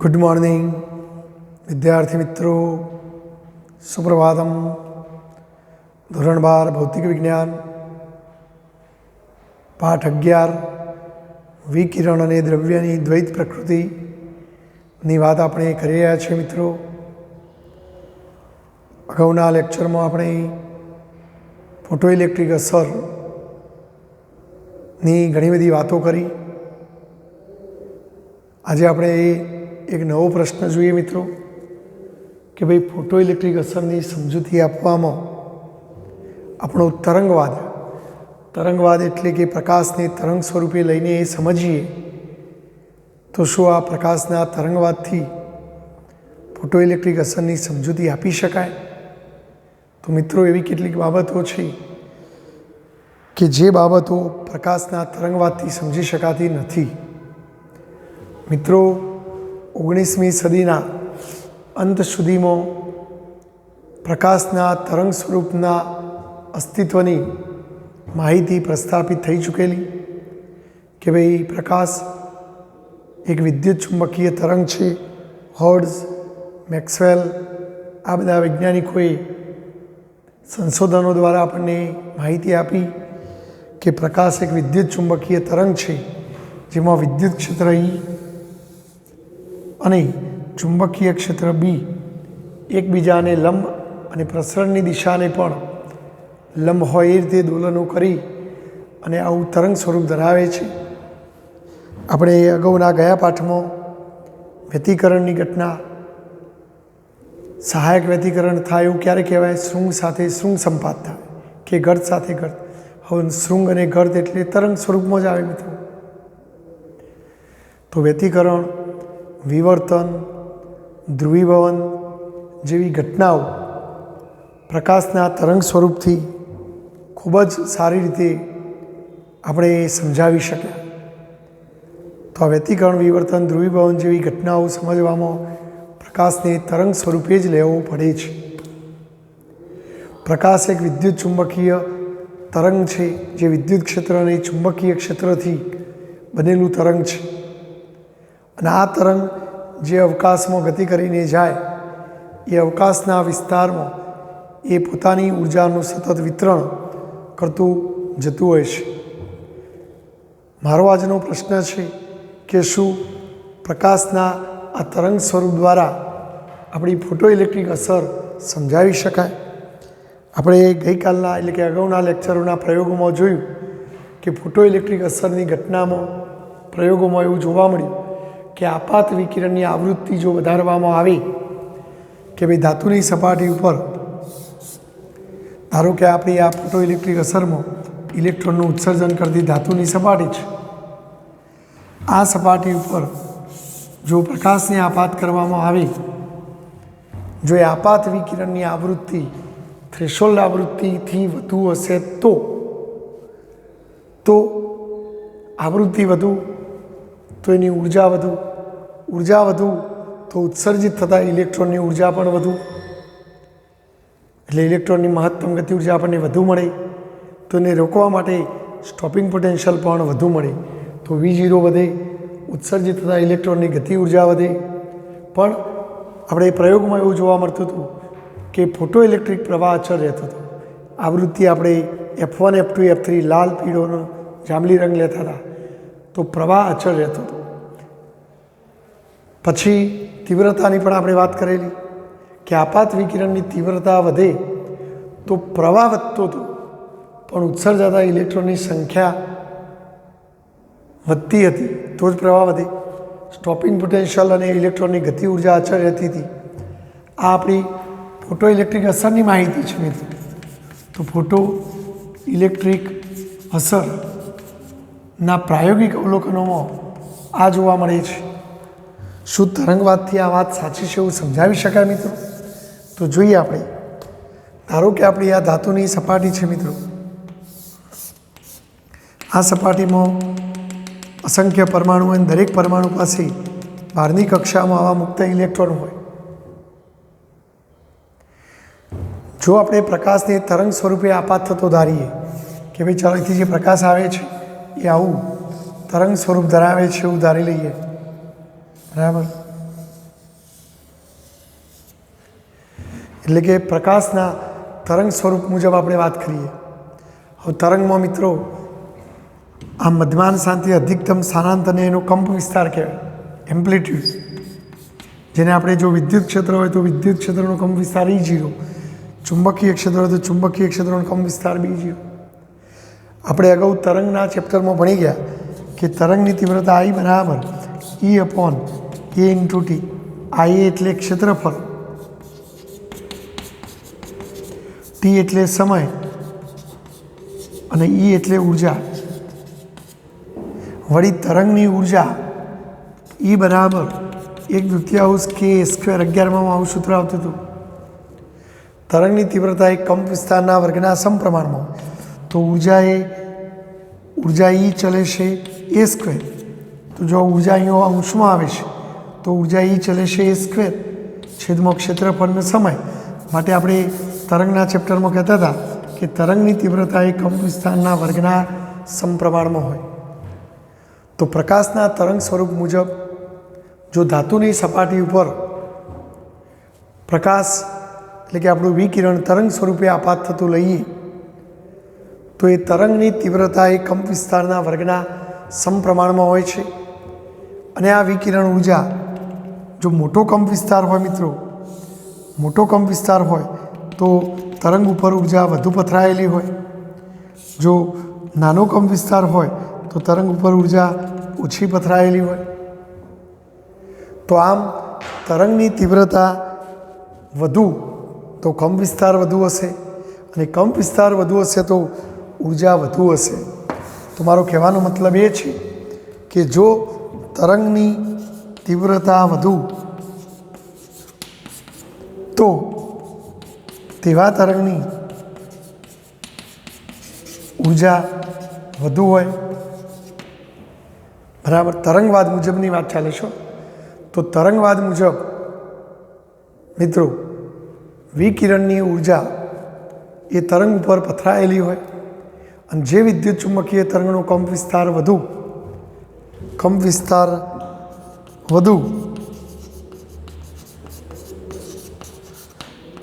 Good morning विद्यार्थी मित्रों, सुप्रभातम। धोरण 12 भौतिक विज्ञान पाठ 11 विकिरण અને દ્રવ્યની દ્વૈત પ્રકૃતિની વાત આપણે કરી રહ્યા છીએ મિત્રો। અગાઉના લેક્ચરમાં આપણે ફોટોઇલેક્ટ્રિક અસરની ઘણી બધી વાતો કરી। આજે આપણે एक नवो प्रश्न જોઈએ मित्रों कि भाई फोटोइलेक्ट्रिक असरनी समजूती आपवामां આપણો तरंगवाद एटले कि प्रकाशने तरंग स्वरूपे लईने ए समझीए तो शुं आ प्रकाशना तरंगवादथी फोटोइलेक्ट्रिक असरनी समजूती आपी शकाय? तो मित्रों एवी केटलीक बाबतो छे कि जे बाबतो प्रकाशना तरंगवादथी समझी शकाती नथी। मित्रों 19મી સદીના અંત સુધીમાં પ્રકાશના તરંગ સ્વરૂપના અસ્તિત્વની માહિતી પ્રસ્થાપિત થઈ ચૂકેલી કે ભાઈ પ્રકાશ એક વિદ્યુત ચુંબકીય તરંગ છે। હર્ટ્ઝ, મેક્સવેલ આ બધા વૈજ્ઞાનિકોએ સંશોધનો દ્વારા આપણને માહિતી આપી કે પ્રકાશ એક વિદ્યુત ચુંબકીય તરંગ છે જેમાં વિદ્યુત ક્ષેત્ર E અને ચુંબકીય ક્ષેત્ર બી એકબીજાને લંબ અને પ્રસરણની દિશાને પણ લંબ હોય એ રીતે દોલનો કરી અને આવું તરંગ સ્વરૂપ ધરાવે છે। આપણે અગાઉના ગયા પાઠમાં વ્યતિકરણની ઘટના, સહાયક વ્યતિકરણ થાય એવું ક્યારે કહેવાય? શૃંગ સાથે શૃંગ સંપાત થાય કે ગર્ત સાથે ગર્ત। હવે શૃંગ અને ગર્ત એટલે તરંગ સ્વરૂપમાં જ આવે મિત્રો। તો વ્યતિકરણ, વિવર્તન, ધ્રુવીભવન જેવી ઘટનાઓ પ્રકાશના તરંગ સ્વરૂપથી ખૂબ જ સારી રીતે આપણે સમજાવી શક્યા। તો આ વ્યતિકરણ, વિવર્તન, ધ્રુવીભવન જેવી ઘટનાઓ સમજવામાં પ્રકાશને તરંગ સ્વરૂપે જ લેવો પડે છે। પ્રકાશ એક વિદ્યુત ચુંબકીય તરંગ છે જે વિદ્યુત ક્ષેત્ર અને ચુંબકીય ક્ષેત્રથી બનેલું તરંગ છે અને આ તરંગ જે અવકાશમાં ગતિ કરીને જાય એ અવકાશના વિસ્તારમાં એ પોતાની ઉર્જાનું સતત વિતરણ કરતું જતું હોય છે। મારો આજનો પ્રશ્ન છે કે શું પ્રકાશના આ તરંગ સ્વરૂપ દ્વારા આપણી ફોટોઇલેક્ટ્રિક અસર સમજાવી શકાય? આપણે ગઈકાલના એટલે કે અગાઉના લેક્ચરોના પ્રયોગોમાં જોયું કે ફોટોઇલેક્ટ્રિક અસરની ઘટનામાં પ્રયોગોમાં એવું જોવા મળ્યું કે આપાત વિકિરણની આવૃત્તિ જો વધારવામાં આવે કે ભાઈ ધાતુની સપાટી ઉપર, ધારો કે આપણી આ ફોટોઇલેક્ટ્રિક અસરમાં ઇલેક્ટ્રોનનું ઉત્સર્જન કરતી ધાતુની સપાટી છે, આ સપાટી ઉપર જો પ્રકાશને આપાત કરવામાં આવે, જો એ આપાત વિકિરણની આવૃત્તિ થ્રેશોલ્ડ આવૃત્તિથી વધુ હશે તો આવૃત્તિ વધુ તો એની ઉર્જા વધુ તો ઉત્સર્જિત થતા ઇલેક્ટ્રોનની ઉર્જા પણ વધુ, એટલે ઇલેક્ટ્રોનની મહત્તમ ગતિ ઉર્જા આપણને વધુ મળે। તો એને રોકવા માટે સ્ટોપિંગ પોટેન્શિયલ પણ વધુ મળે તો V0 વધે, ઉત્સર્જિત થતા ઇલેક્ટ્રોનની ગતિ ઉર્જા વધે। પણ આપણે પ્રયોગમાં એવું જોવા મળતું હતું કે ફોટોઇલેક્ટ્રિક પ્રવાહ અચળ રહેતો હતો। આવૃત્તિ આપણે F1, F2, F3 લાલ, પીળોનો જાંબલી રંગ લેતા હતા તો પ્રવાહ અચળ રહેતો હતો। પછી તીવ્રતાની પણ આપણે વાત કરેલી કે આપાત વિકિરણની તીવ્રતા વધે તો પ્રવાહ વધતો હતો પણ ઉત્સર્જાતા ઇલેક્ટ્રોનની સંખ્યા વધતી હતી તો જ પ્રવાહ વધે। સ્ટોપિંગ પોટેન્શિયલ અને ઇલેક્ટ્રોનની ગતિ ઉર્જા અચળ રહેતી હતી। આ આપણી ફોટોઇલેક્ટ્રિક અસરની માહિતી છે મિત્રો। તો ફોટો ઇલેક્ટ્રિક અસરના પ્રાયોગિક અવલોકનોમાં આ જોવા મળે છે। શું તરંગવાદથી આ વાત સાચી છે એવું સમજાવી શકાય મિત્રો? તો જોઈએ આપણે। ધારો કે આપણી આ ધાતુની સપાટી છે મિત્રો, આ સપાટીમાં અસંખ્ય પરમાણુ અને દરેક પરમાણુ પાસે બહારની કક્ષામાં આવા મુક્ત ઇલેક્ટ્રોન હોય। જો આપણે પ્રકાશને તરંગ સ્વરૂપે આપાત થતો ધારીએ કે ભાઈ ચાલો અહીંથી જે પ્રકાશ આવે છે એ આવું તરંગ સ્વરૂપ ધરાવે છે એવું ધારી લઈએ, બરાબર। એટલે કે પ્રકાશના તરંગ સ્વરૂપ મુજબ આપણે વાત કરીએ. હવે તરંગમાં મિત્રો આ મધ્યમાન શાંતિ અધિકતમ સ્થાનાંત અને એનો કંપ વિસ્તાર કહેવાય, એમ્પ્લિટ્યૂડ, જેને આપણે જો વિદ્યુત ક્ષેત્ર હોય તો વિદ્યુત ક્ષેત્રનો કંપ વિસ્તાર E0, ચુંબકીય ક્ષેત્ર હોય તો ચુંબકીય ક્ષેત્રનો કંપ વિસ્તાર B0. આપણે અગાઉ તરંગના ચેપ્ટરમાં ભણી ગયા કે તરંગની તીવ્રતા I બરાબર E/A × T. I એટલે ક્ષેત્રફળ, T એટલે સમય અને E એટલે ઉર્જા. વળી તરંગની ઉર્જા E બરાબર 1/2 K² 11માં સૂત્ર આવતું હતું. તરંગની તીવ્રતા એ કંપ વિસ્તારના વર્ગના સમપ્રમાણમાં, તો ઉર્જા E ચલે છે A². તો જો ઉર્જા અહીંયા અંશમાં આવે છે તો ઉર્જા E ચલે છે A² છેદમાં ક્ષેત્રફળનો સમય. માટે આપણે તરંગના ચેપ્ટરમાં કહેતા હતા કે તરંગની તીવ્રતા એ કંપ વિસ્તારના વર્ગના સમપ્રમાણમાં હોય. તો પ્રકાશના તરંગ સ્વરૂપ મુજબ જો ધાતુની સપાટી ઉપર પ્રકાશ એટલે કે આપણું વિકિરણ તરંગ સ્વરૂપે આપાત થતું લઈએ તો એ તરંગની તીવ્રતા એ કંપ વિસ્તારના વર્ગના સમપ્રમાણમાં હોય છે. અને આ વિકિરણ ઉર્જા જો મોટો કંપ વિસ્તાર હોય મિત્રો, મોટો કંપ વિસ્તાર હોય તો તરંગ ઉપર ઉર્જા વધુ પથરાયેલી હોય. જો નાનો કંપ વિસ્તાર હોય તો તરંગ ઉપર ઉર્જા ઓછી પથરાયેલી હોય. તો આમ તરંગની તીવ્રતા વધુ તો કંપ વિસ્તાર વધુ હશે, અને કંપ વિસ્તાર વધુ હશે તો ઉર્જા વધુ હશે. તો મારો કહેવાનો મતલબ એ છે કે જો તરંગની તીવ્રતા વધુ તો તેવા તરંગની ઉર્જા વધુ હોય. બરાબર, તરંગવાદ મુજબની વાત ચાલે છે. તો તરંગવાદ મુજબ મિત્રો વિકિરણની ઉર્જા એ તરંગ ઉપર પથરાયેલી હોય, અને જે વિદ્યુત ચુંબકીય તરંગનો કંપ વિસ્તાર વધુ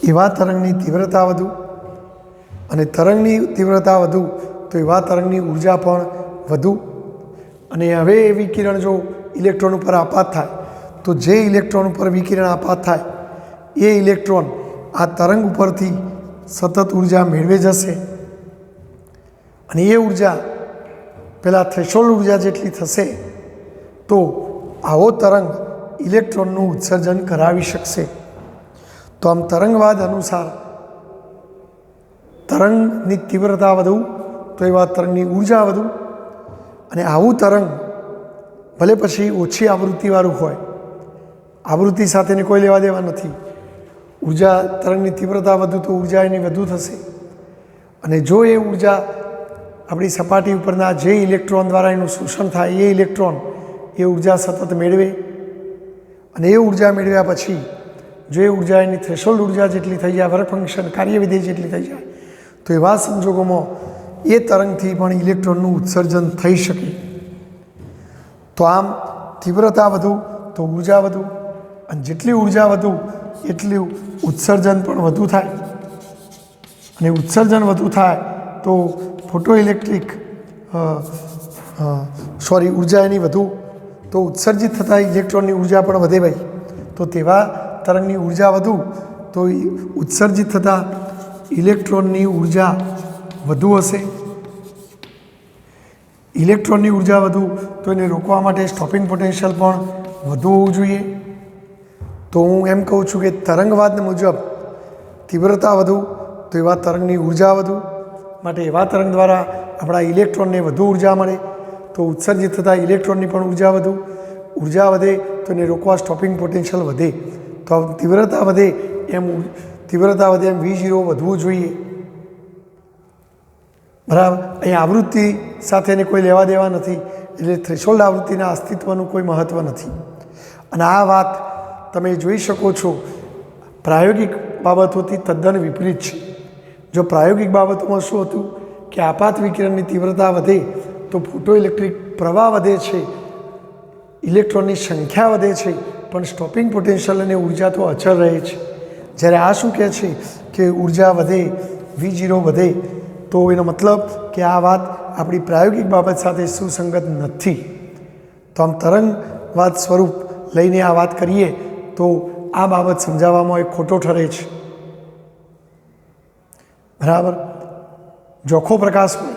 એવા તરંગની તીવ્રતા વધુ, અને તરંગની તીવ્રતા વધુ તો એવા તરંગની ઉર્જા પણ વધુ. અને હવે એ વિકિરણ જો ઇલેક્ટ્રોન ઉપર આપાત થાય તો જે ઇલેક્ટ્રોન ઉપર વિકિરણ આપાત થાય એ ઇલેક્ટ્રોન આ તરંગ ઉપરથી સતત ઉર્જા મેળવે જશે, અને એ ઉર્જા પહેલાં થ્રેશોલ્ડ ઉર્જા જેટલી થશે તો આવો તરંગ ઇલેક્ટ્રોનનું ઉત્સર્જન કરાવી શકશે. તો આમ તરંગવાદ અનુસાર તરંગની તીવ્રતા વધુ તો એવા તરંગની ઉર્જા વધુ, અને આવું તરંગ ભલે પછી ઓછી આવૃત્તિવાળું હોય, આવૃત્તિ સાથેને કોઈ લેવા દેવા નથી. ઉર્જા તરંગની તીવ્રતા વધુ તો ઉર્જા એની વધુ થશે, અને જો એ ઉર્જા આપણી સપાટી ઉપરના જે ઇલેક્ટ્રોન દ્વારા એનું શોષણ થાય એ ઇલેક્ટ્રોન એ ઉર્જા સતત મેળવે, અને એ ઉર્જા મેળવ્યા પછી જો એ ઉર્જા એની થ્રેશોલ્ડ ઉર્જા જેટલી થઈ જાય, વર્ક ફંક્શન કાર્યવિધેય જેટલી થઈ જાય, તો એવા સંજોગોમાં એ તરંગથી પણ ઇલેક્ટ્રોનનું ઉત્સર્જન થઈ શકે. તો આમ તીવ્રતા વધુ તો ઉર્જા વધુ, અને જેટલી ઉર્જા વધુ એટલું ઉત્સર્જન પણ વધુ થાય, અને ઉત્સર્જન વધુ થાય તો ફોટો ઇલેક્ટ્રિક ઉર્જા એની વધુ તો ઉત્સર્જિત થતા ઇલેક્ટ્રોનની ઉર્જા પણ વધે. ભાઈ, તો તેવા તરંગની ઉર્જા વધુ તો ઉત્સર્જિત થતા ઇલેક્ટ્રોનની ઉર્જા વધુ હશે. ઇલેક્ટ્રોનની ઉર્જા વધુ તો એને રોકવા માટે સ્ટોપિંગ પોટેન્શિયલ પણ વધુ હોવું જોઈએ. તો હું એમ કહું છું કે તરંગવાદ મુજબ તીવ્રતા વધુ તો એવા તરંગની ઉર્જા વધુ, માટે એવા તરંગ દ્વારા આપણા ઇલેક્ટ્રોનને વધુ ઉર્જા મળે તો ઉત્સર્જિત થતાં ઇલેક્ટ્રોનની પણ ઉર્જા વધુ, ઉર્જા વધે તો એને રોકવા સ્ટોપિંગ પોટેન્શિયલ વધે. તો તીવ્રતા વધે એમ V0 વધવું જોઈએ. બરાબર, અહીં આવૃત્તિ સાથેને કોઈ લેવા દેવા નથી, એટલે થ્રેશોલ્ડ આવૃત્તિના અસ્તિત્વનું કોઈ મહત્ત્વ નથી. અને આ વાત તમે જોઈ શકો છો પ્રાયોગિક બાબતોથી તદ્દન વિપરીત છે. જો પ્રાયોગિક બાબતોમાં શું હતું કે આપાત વિકિરણની તીવ્રતા વધે તો ફોટો ઇલેક્ટ્રિક પ્રવાહ વધે છે, ઇલેક્ટ્રોનની સંખ્યા વધે છે, પણ સ્ટોપિંગ પોટેન્શિયલ અને ઉર્જા તો અચળ રહે છે. જ્યારે આ શું કહે છે કે ઉર્જા વધે, V0 વધે, તો એનો મતલબ કે આ વાત આપણી પ્રાયોગિક બાબત સાથે સુસંગત નથી. તો આમ તરંગવાદ સ્વરૂપ લઈને આ વાત કરીએ તો આ બાબત સમજાવવામાં એ ખોટો ઠરે છે. બરાબર. જોખો પ્રકાશ હોય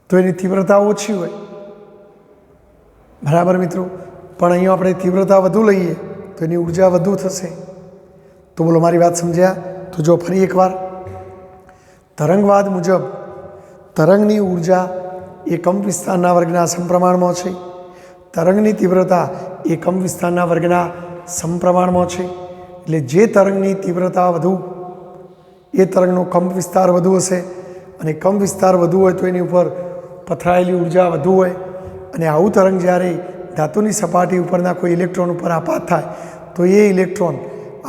તો એની તીવ્રતા ઓછી હોય. બરાબર મિત્રો. પણ અહીંયા આપણે તીવ્રતા વધુ લઈએ તો એની ઉર્જા વધુ થશે. તો બોલો મારી વાત સમજ્યા? તો જો ફરી એકવાર, તરંગવાદ મુજબ તરંગની ઉર્જા એ કંપ વિસ્તારના વર્ગના સમપ્રમાણમાં છે. તરંગની તીવ્રતા એ કંપ વિસ્તારના વર્ગના સમપ્રમાણમાં છે. એટલે જે તરંગની તીવ્રતા વધુ એ તરંગનો કંપ વિસ્તાર વધુ હશે, અને કંપ વિસ્તાર વધુ હોય તો એની ઉપર પથરાયેલી ઉર્જા વધુ હોય. અને આવું તરંગ જ્યારે ધાતુની સપાટી ઉપરના કોઈ ઇલેક્ટ્રોન ઉપર આપાત થાય તો એ ઇલેક્ટ્રોન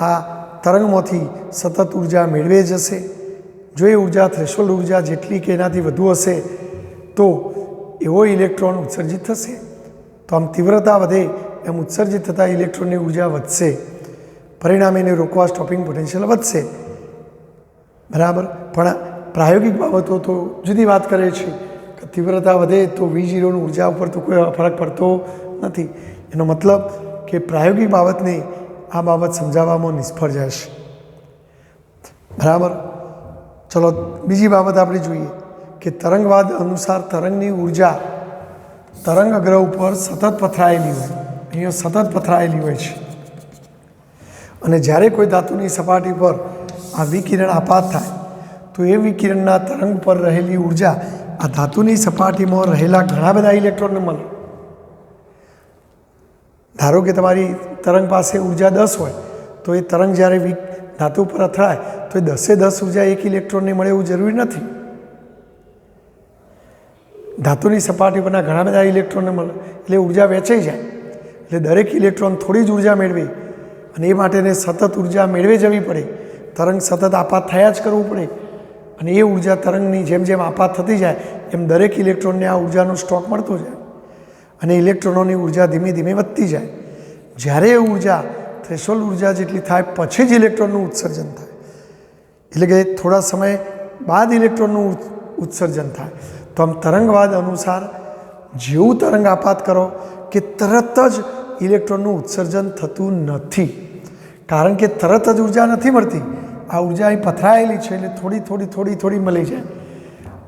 આ તરંગમાંથી સતત ઉર્જા મેળવે જશે. જો એ ઉર્જા થ્રેશોલ્ડ ઉર્જા જેટલી કે એનાથી વધુ હશે તો એવો ઇલેક્ટ્રોન ઉત્સર્જિત થશે. તો આમ તીવ્રતા વધે એમ ઉત્સર્જિત થતા ઇલેક્ટ્રોનની ઉર્જા વધશે. પરિણામે એને રોકવા સ્ટોપિંગ પોટેન્શિયલ વધશે. બરાબર. પણ પ્રાયોગિક બાબતો તો જુદી વાત કરે છે કે તીવ્રતા વધે તો V0ની ઉર્જા ઉપર તો કોઈ ફરક પડતો નથી. એનો મતલબ કે પ્રાયોગિક બાબતને આ બાબત સમજાવવામાં નિષ્ફળ જશે. બરાબર. ચલો બીજી બાબત આપણે જોઈએ કે તરંગવાદ અનુસાર તરંગની ઉર્જા તરંગ અગ્ર ઉપર સતત પથરાયેલી હોય. અહીંયા સતત પથરાયેલી હોય છે. અને જ્યારે કોઈ ધાતુની સપાટી પર આ વિકિરણ આપાત થાય તો એ વિકિરણના તરંગ પર રહેલી ઉર્જા આ ધાતુની સપાટીમાં રહેલા ઘણા બધા ઇલેક્ટ્રોનને મળે. ધારો કે તમારી તરંગ પાસે ઉર્જા 10 હોય તો એ તરંગ જ્યારે ધાતુ પર અથડાય તો એ 10 ઉર્જા એક ઇલેક્ટ્રોનને મળે એવું જરૂરી નથી. ધાતુની સપાટી પરના ઘણા બધા ઇલેક્ટ્રોનને મળે એટલે ઉર્જા વહેંચાઈ જાય. એટલે દરેક ઇલેક્ટ્રોન થોડી જ ઉર્જા મેળવે અને એ માટેને સતત ઉર્જા મેળવે જવી પડે. તરંગ સતત આપાત થયા જ કરવું પડે. અને એ ઉર્જા તરંગની જેમ જેમ આપાત થતી જાય એમ દરેક ઇલેક્ટ્રોનને આ ઉર્જાનો સ્ટોક મળતો જાય અને ઇલેક્ટ્રોનોની ઉર્જા ધીમે ધીમે વધતી જાય. જ્યારે એ ઉર્જા થ્રેશોલ્ડ ઉર્જા જેટલી થાય પછી જ ઇલેક્ટ્રોનનું ઉત્સર્જન થાય. એટલે કે થોડા સમય બાદ ઇલેક્ટ્રોનનું ઉત્સર્જન થાય. તો આમ તરંગવાદ અનુસાર જેવું તરંગ આપાત કરો કે તરત જ ઇલેક્ટ્રોનનું ઉત્સર્જન થતું નથી. કારણ કે તરત જ ઉર્જા નથી મળતી. આ ઉર્જા અહીં પથરાયેલી છે એટલે થોડી થોડી થોડી થોડી મળી જાય.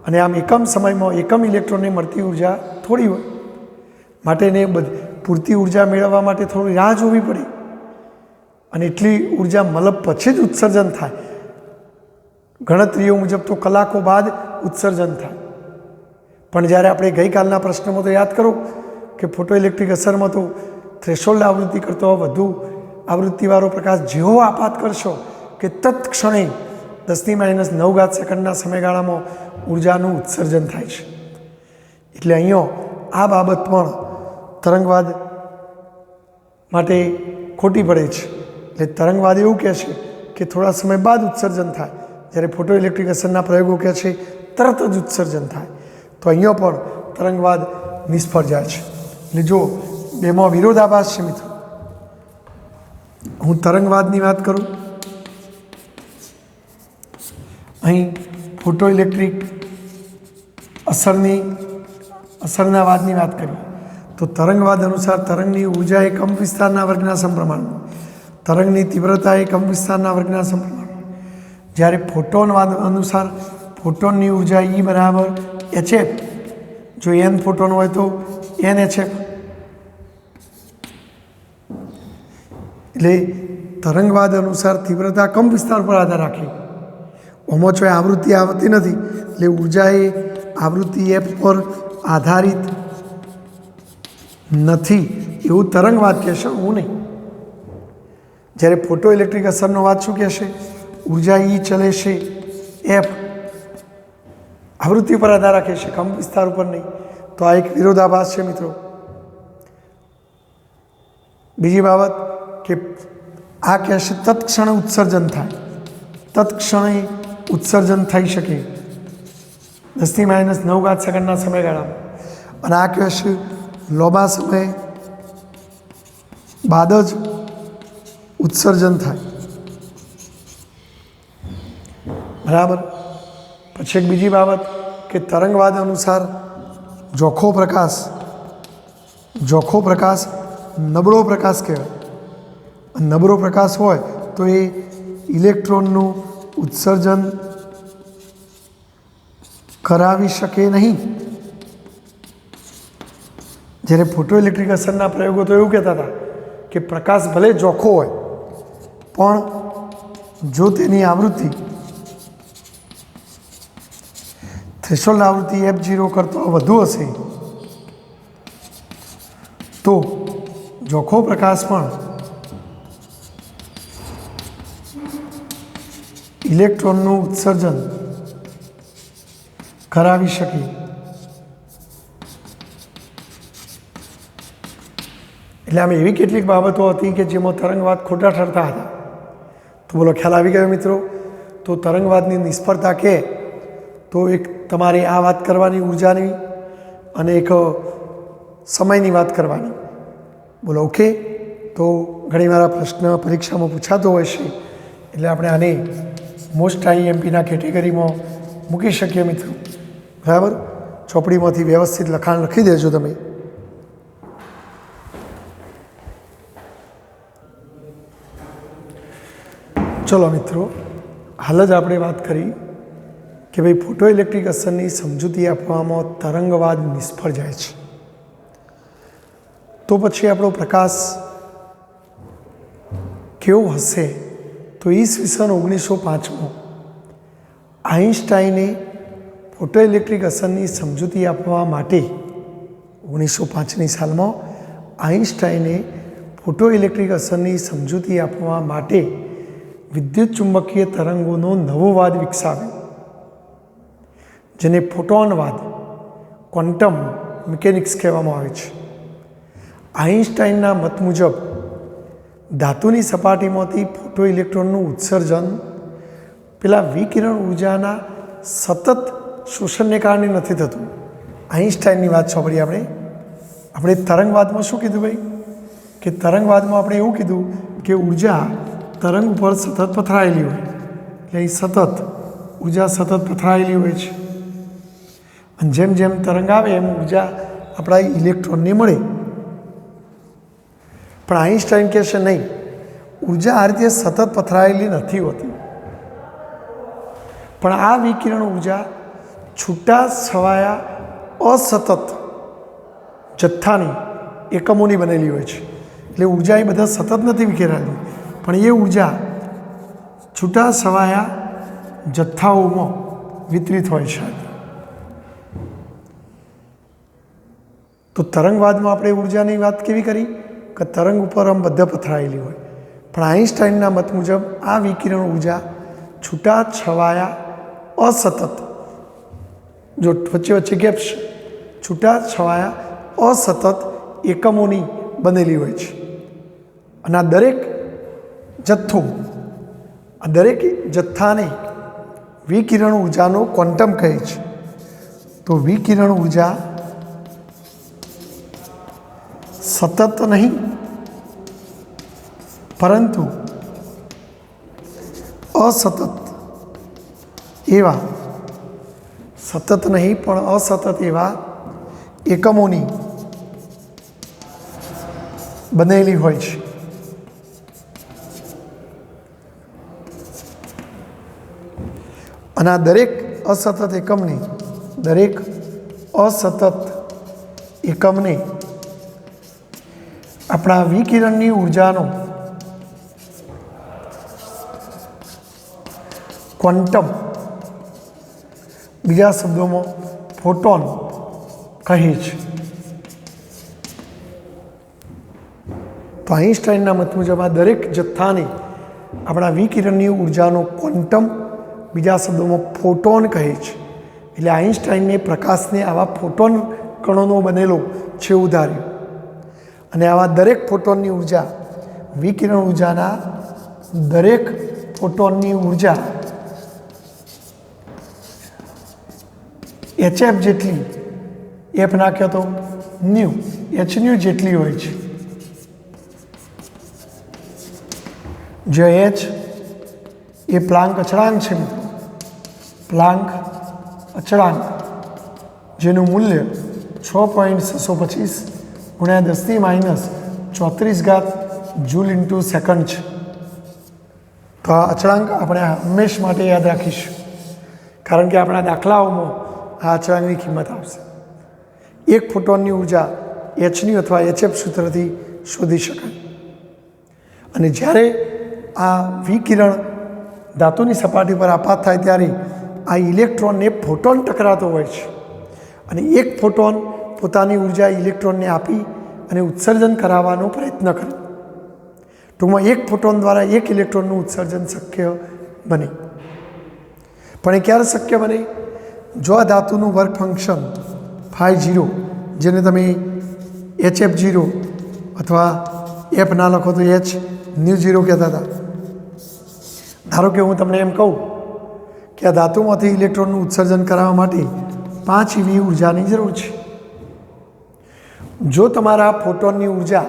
અને આમ એકમ સમયમાં એકમ ઇલેક્ટ્રોનને મળતી ઉર્જા થોડી હોય માટે એને પૂરતી ઉર્જા મેળવવા માટે થોડી રાહ જોવી પડે. અને એટલી ઉર્જા મળે પછી જ ઉત્સર્જન થાય. ગણતરીઓ મુજબ તો કલાકો બાદ ઉત્સર્જન થાય. પણ જ્યારે આપણે ગઈકાલના પ્રશ્નમાં તો યાદ કરો કે ફોટો ઇલેક્ટ્રિક અસરમાં તો થ્રેશોલ્ડ આવૃત્તિ કરતો વધુ આવૃત્તિવાળો પ્રકાશ જેવો આપાત કરશો કે તત્ક્ષણે 10⁻⁹ સેકન્ડના સમયગાળામાં ઉર્જાનું ઉત્સર્જન થાય છે. એટલે અહીંયા આ બાબત પણ તરંગવાદ માટે ખોટી પડે છે. એટલે તરંગવાદ એવું કહે છે કે થોડા સમય બાદ ઉત્સર્જન થાય, જ્યારે ફોટો ઇલેક્ટ્રિક અસરના પ્રયોગો કહે છે તરત જ ઉત્સર્જન થાય. તો અહીંયા પણ તરંગવાદ નિષ્ફળ જાય છે. એટલે જો બેમાં વિરોધાભાસ છે મિત્રો. હું તરંગવાદની વાત કરું, અહીં ફોટો ઇલેક્ટ્રિક અસરના વાદની વાત કરીએ તો તરંગવાદ અનુસાર તરંગની ઉર્જા એ કંપ વિસ્તારના વર્ગના સમપ્રમાણમાં, તરંગની તીવ્રતા એ કંપ વિસ્તારના વર્ગના સમપ્રમાણમાં. જ્યારે ફોટોનવાદ અનુસાર ફોટોનની ઉર્જા E બરાબર hf, જો n ફોટોન હોય તો nhf. એટલે તરંગવાદ અનુસાર તીવ્રતા કંપ વિસ્તાર પર આધાર રાખે. ઓમો છો આવૃત્તિ આવતી નથી એટલે ઉર્જા એ આવૃત્તિ f પર આધારિત નથી એવું તરંગવાદ કહેશે, હું નહીં. જ્યારે ફોટો ઇલેક્ટ્રિક અસરનો વાત શું કહેશે? ઉર્જા E ચલે છે f આવૃત્તિ પર આધાર રાખે છે, કંપ વિસ્તાર ઉપર નહીં. તો આ એક વિરોધાભાસ છે મિત્રો. બીજી બાબત કે આ કહેશે તત્ક્ષણે ઉત્સર્જન થાય, તત્ક્ષણે ઉત્સર્જન થઈ શકે 10⁻⁹ સેકન્ડના સમયગાળામાં. અને આ કહેશે લાંબા સમય બાદ જ ઉત્સર્જન થાય, બરાબર. પછી એક બીજી બાબત કે તરંગવાદ અનુસાર ઝોખો પ્રકાશ નબળો પ્રકાશ કહેવાય. નબળો પ્રકાશ હોય તો એ ઇલેક્ટ્રોનનું ઉત્સર્જન કરાવી શકે નહીં. જ્યારે ફોટોઇલેક્ટ્રિક અસરના પ્રયોગો તો એવું કહેતા હતા કે પ્રકાશ ભલે ઝોખો હોય પણ જો તેની આવૃત્તિ થ્રેશોલ્ડ આવૃત્તિ F0 કરતાં વધુ હશે તો ઝોખો પ્રકાશ પણ ઇલેક્ટ્રોનનું ઉત્સર્જન કરાવી શકે. એટલે આમ એવી કેટલીક બાબતો હતી કે જેમાં તરંગવાદ ખોટા ઠરતા હતા. તો બોલો ખ્યાલ આવી ગયો મિત્રો. તો તરંગવાદની નિષ્ફળતા કે તો એક તમારે આ વાત કરવાની ઉર્જાની અને એક સમયની વાત કરવાની. બોલો ઓકે. તો ઘણીવાર આ પ્રશ્ન પરીક્ષામાં પૂછાતો હોય છે એટલે આપણે આને મોસ્ટ IMPના કેટેગરીમાં મૂકી શકીએ મિત્રો. બરાબર. ચોપડીમાંથી વ્યવસ્થિત લખાણ લખી દેજો તમે. ચલો મિત્રો, હાલ જ આપણે વાત કરી કે ભાઈ ફોટોઇલેક્ટ્રિક અસરની સમજૂતી આપવામાં તરંગવાદ નિષ્ફળ જાય છે. તો પછી આપણો પ્રકાશ કેવો હશે? તો ઈસવીસન 1905માં આઇન્સ્ટાઈને ફોટોઇલેક્ટ્રિક અસરની સમજૂતી આપવા માટે 1905ની સાલમાં આઇન્સ્ટાઈને ફોટોઇલેક્ટ્રિક અસરની સમજૂતી આપવા માટે વિદ્યુત ચુંબકીય તરંગોનો નવો વાદ વિકસાવ્યો જેને ફોટોનવાદ ક્વોન્ટમ મિકેનિક્સ કહેવામાં આવે છે. આઇન્સ્ટાઈનના મત મુજબ ધાતુની સપાટીમાંથી ફોટો ઇલેક્ટ્રોનનું ઉત્સર્જન પેલા વિકિરણ ઉર્જાના સતત શોષણને કારણે નથી થતું. આઇન્સ્ટાઈનની વાત સાંભળીએ આપણે તરંગવાદમાં શું કીધું ભાઈ? કે તરંગવાદમાં આપણે એવું કીધું કે ઉર્જા તરંગ ઉપર સતત પથરાયેલી હોય. એટલે એ સતત ઉર્જા સતત પથરાયેલી હોય છે અને જેમ જેમ તરંગ આવે એમ ઉર્જા આપણા ઇલેક્ટ્રોનને મળે. પણ આઇન્સ્ટાઈન કહેશે નહીં, ઉર્જા આ રીતે સતત પથરાયેલી નથી હોતી, પણ આ વિકિરણ ઉર્જા છૂટા છવાયા અસતત જથ્થાની એકમોની બનેલી હોય છે. એટલે ઉર્જા એ બધા સતત નથી વિખેરાયેલી, પણ એ ઉર્જા છૂટા છવાયા જથ્થાઓમાં વિતરિત હોય છે. તો તરંગવાદમાં આપણે ઉર્જાની વાત કેવી કરી કે તરંગ ઉપર આમ બધા પથરાયેલી હોય, પણ આઇન્સ્ટાઈનના મત મુજબ આ વિકિરણ ઉર્જા છૂટા છવાયા અસતત, જો વચ્ચે વચ્ચે ગેપ છે, છૂટા છવાયા અસતત એકમોની બનેલી હોય છે. અને આ દરેક જથ્થાને વિકિરણ ઉર્જાનો ક્વોન્ટમ કહે છે. તો વિકિરણ ઉર્જા સતત નહીં પરંતુ અસતત એવા સતત નહીં પણ અસતત એવા એકમોની બનેલી હોય છે. અને આ દરેક અસતત એકમને આપણા વિકિરણની ઉર્જાનો ક્વોન્ટમ, બીજા શબ્દોમાં ફોટોન કહે છે. તો આઇન્સ્ટાઈનના મત મુજબ આ દરેક જથ્થાને આપણા વિકિરણની ઉર્જાનો ક્વોન્ટમ, બીજા શબ્દોમાં ફોટોન કહે છે. એટલે આઇન્સ્ટાઈને પ્રકાશને આવા ફોટોન કણોનો બનેલો છે ઉધાર્યો. અને આવા દરેક ફોટોનની ઉર્જા, વિકિરણ ઉર્જાના દરેક ફોટોનની ઉર્જા HF જેટલી, એફ નાખ્યો તો ન્યૂ, H ન્યૂ જેટલી હોય છે. જે એચ એ પ્લાન્ક અચળાંક છે મિત્રો, પ્લાન્ક અચળાંક જેનું મૂલ્ય 6.625 ગુણ્યા 10⁻⁻34 જૂલ ઇન્ટુ સેકન્ડ છે. તો આ અચળાંક આપણે હંમેશ માટે યાદ રાખીશું, કારણ કે આપણા દાખલાઓમાં આ અચળાંકની કિંમત આવશે. એક ફોટોનની ઉર્જા એચની અથવા એચએફ સૂત્રથી શોધી શકાય. અને જ્યારે આ વિકિરણ ધાતુની સપાટી પર આપાત થાય ત્યારે આ ઇલેક્ટ્રોનને ફોટોન ટકરાતો હોય છે, અને એક ફોટોન પોતાની ઉર્જા ઇલેક્ટ્રોનને આપી અને ઉત્સર્જન કરાવવાનો પ્રયત્ન કરે. ટૂંકમાં એક ફોટોન દ્વારા એક ઇલેક્ટ્રોનનું ઉત્સર્જન શક્ય બને. પણ એ ક્યારે શક્ય બને? જો આ ધાતુનું વર્ક ફંક્શન φ0, જેને તમે HF0 અથવા એફ ના લખો તો H0 કહેતા હતા. ધારો કે હું તમને એમ કહું કે આ ધાતુમાંથી ઇલેક્ટ્રોનનું ઉત્સર્જન કરાવવા માટે 5 eV ઉર્જાની જરૂર છે. જો તમારા ફોટોનની ઉર્જા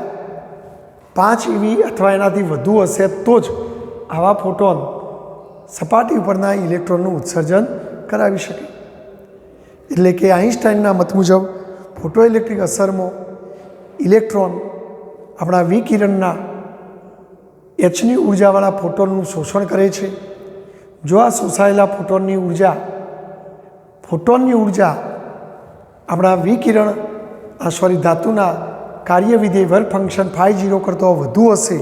5 eV અથવા એનાથી વધુ હશે તો જ આવા ફોટોન સપાટી ઉપરના ઇલેક્ટ્રોનનું ઉત્સર્જન કરાવી શકે. એટલે કે આઇન્સ્ટાઈનના મત મુજબ ફોટોઇલેક્ટ્રિક અસરમાં ઇલેક્ટ્રોન આપણા વિકિરણના એચની ઉર્જાવાળા ફોટોનનું શોષણ કરે છે. જો આ શોષાયેલા ફોટોનની ઉર્જા આપણા વિકિરણ ધાતુના કાર્યવિધેય વર્ક ફંક્શન φ0 કરતો વધુ હશે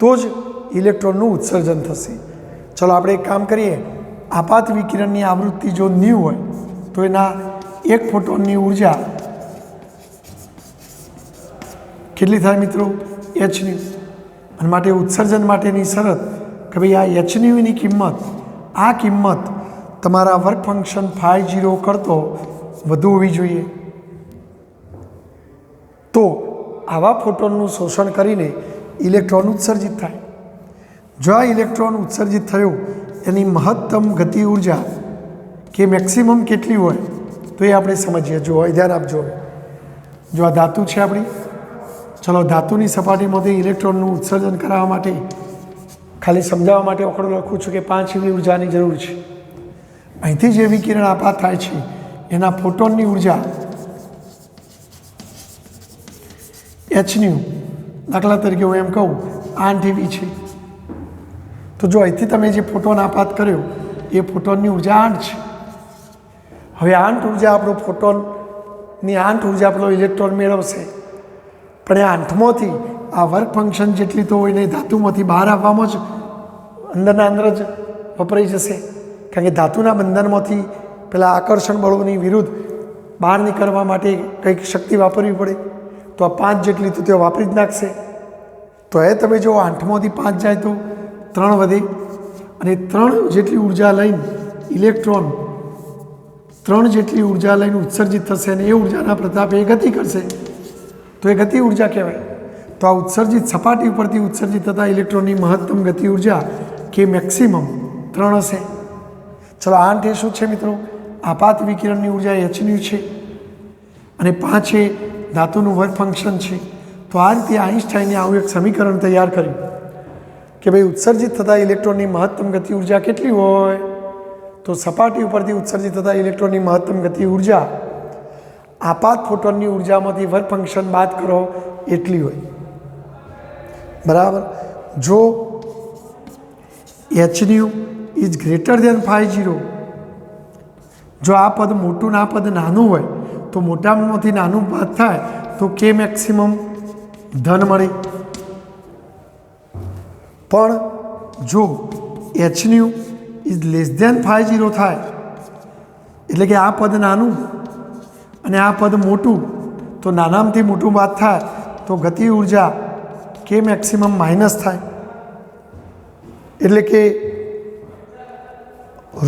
તો જ ઇલેક્ટ્રોનનું ઉત્સર્જન થશે. ચલો આપણે એક કામ કરીએ. આપાત વિકિરણની આવૃત્તિ જો ન્યૂ હોય તો એના એક ફોટોનની ઉર્જા કેટલી થાય મિત્રો? એચની. અને માટે ઉત્સર્જન માટેની શરત કે ભાઈ આ એચની કિંમત તમારા વર્ક ફંક્શન φ0 કરતો વધુ હોવી જોઈએ. તો આવા ફોટોનનું શોષણ કરીને ઇલેક્ટ્રોન ઉત્સર્જિત થાય. જો આ ઇલેક્ટ્રોન ઉત્સર્જિત થયો એની મહત્તમ ગતિ ઉર્જા કે મેક્સિમમ કેટલી હોય તો એ આપણે સમજીએ. જો ધ્યાન આપજો. જો આ ધાતુ છે આપણી, ચલો ધાતુની સપાટીમાંથી ઇલેક્ટ્રોનનું ઉત્સર્જન કરાવવા માટે ખાલી સમજાવવા માટે આંકડો લખું છું કે 5 eV ઉર્જાની જરૂર છે. અહીંથી જે વિકિરણ આપાત થાય છે એના ફોટોનની ઉર્જા એચની, દાખલા તરીકે હું એમ કહું 8 eV છે, તો જો અહીંથી તમે જે ફોટોન આપાત કર્યો એ ફોટોનની ઉર્જા 8 છે. હવે 8 ઉર્જા આપણો ફોટોનની 8 ઉર્જા આપણો ઇલેક્ટ્રોન મેળવશે, પણ એ 8માંથી આ વર્ક ફંક્શન જેટલી તો હોય ને ધાતુમાંથી બહાર આવવામાં જ અંદર જ વપરાઈ જશે. કારણ કે ધાતુના બંધનમાંથી પેલા આકર્ષણ બળોની વિરુદ્ધ બહાર નીકળવા માટે કંઈક શક્તિ વાપરવી પડે, તો આ 5 જેટલી તો તેઓ વાપરી જ નાખશે. તો એ તમે જો 8માંથી 5 જાય તો 3 વધે, અને 3 જેટલી ઉર્જા લઈને ઇલેક્ટ્રોન 3 જેટલી ઉર્જા લઈને ઉત્સર્જિત થશે અને એ ઉર્જાના પ્રતાપે એ ગતિ કરશે, તો એ ગતિ ઉર્જા કહેવાય. તો આ ઉત્સર્જિત સપાટી ઉપરથી ઉત્સર્જિત થતા ઇલેક્ટ્રોનની મહત્તમ ગતિ ઉર્જા કે મેક્સિમમ 3 હશે. ચલો 8 એ શું છે મિત્રો? આપાત વિકિરણની ઉર્જા એચની છે, અને 5 એ ધાતુનું વર્ક ફંક્શન છે. તો આ રીતે આઇન્સ્ટાઈને આવું એક સમીકરણ તૈયાર કર્યું કે ભાઈ ઉત્સર્જિત થતા ઇલેક્ટ્રોનની મહત્તમ ગતિ ઉર્જા કેટલી હોય? તો સપાટી ઉપરથી ઉત્સર્જિત થતા ઇલેક્ટ્રોનની મહત્તમ ગતિ ઉર્જા આપાત ફોટોનની ઉર્જામાંથી વર્ક ફંક્શન બાદ કરો એટલી હોય. બરાબર. જો એચની ઇઝ ગ્રેટર દેન φ0, જો આ પદ મોટું ને આ પદ નાનું હોય તો મોટામાંથી નાનું બાદ થાય તો કે મેક્સિમમ ધન મળે. પણ જો એચની ઇઝ લેસ દેન φ0 થાય, એટલે કે આ પદ નાનું અને આ પદ મોટું, તો નાનામાંથી મોટું બાદ થાય તો ગતિ ઉર્જા કે મેક્સિમમ માઇનસ થાય. એટલે કે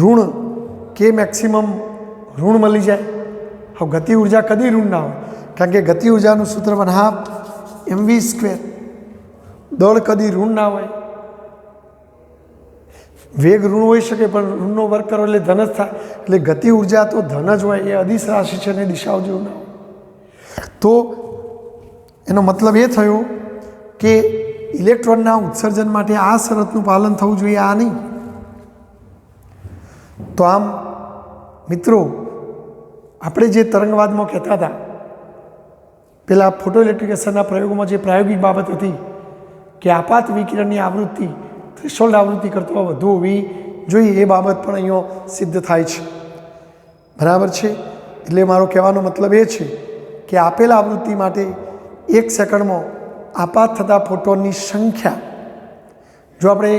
ઋણ કે મેક્સિમમ ઋણ મળી જાય. હવે ગતિ ઉર્જા કદી ઋણ ના હોય, કારણ કે ગતિ ઉર્જાનું સૂત્ર 1/2 mv². દળ કદી ઋણ ના હોય. વેગ ઋણ હોઈ શકે પણ ઋણનો વર્ગ કરો એટલે ધન જ થાય. એટલે ગતિ ઉર્જા તો ધન જ હોય, એ અદિશ રાશિ છે અને દિશાઓ જેવું ના હોય. તો એનો મતલબ એ થયો કે ઇલેક્ટ્રોનના ઉત્સર્જન માટે આ શરતનું પાલન થવું જોઈએ, આ નહીં. તો આમ મિત્રો, આપણે જે તરંગવાદમાં કહેતા હતા, પેલા ફોટોઇલેક્ટ્રિક અસરના પ્રયોગોમાં જે પ્રાયોગિક બાબત હતી કે આપાત વિકિરણની આવૃત્તિ થ્રેશોલ્ડ આવૃત્તિ કરતાં વધુ હોવી જોઈએ, એ બાબત પણ અહીંયા સિદ્ધ થાય છે. બરાબર છે. એટલે મારો કહેવાનો મતલબ એ છે કે આપેલ આવૃત્તિ માટે 1 સેકન્ડમાં આપાત થતા ફોટોનની સંખ્યા, જો આપણે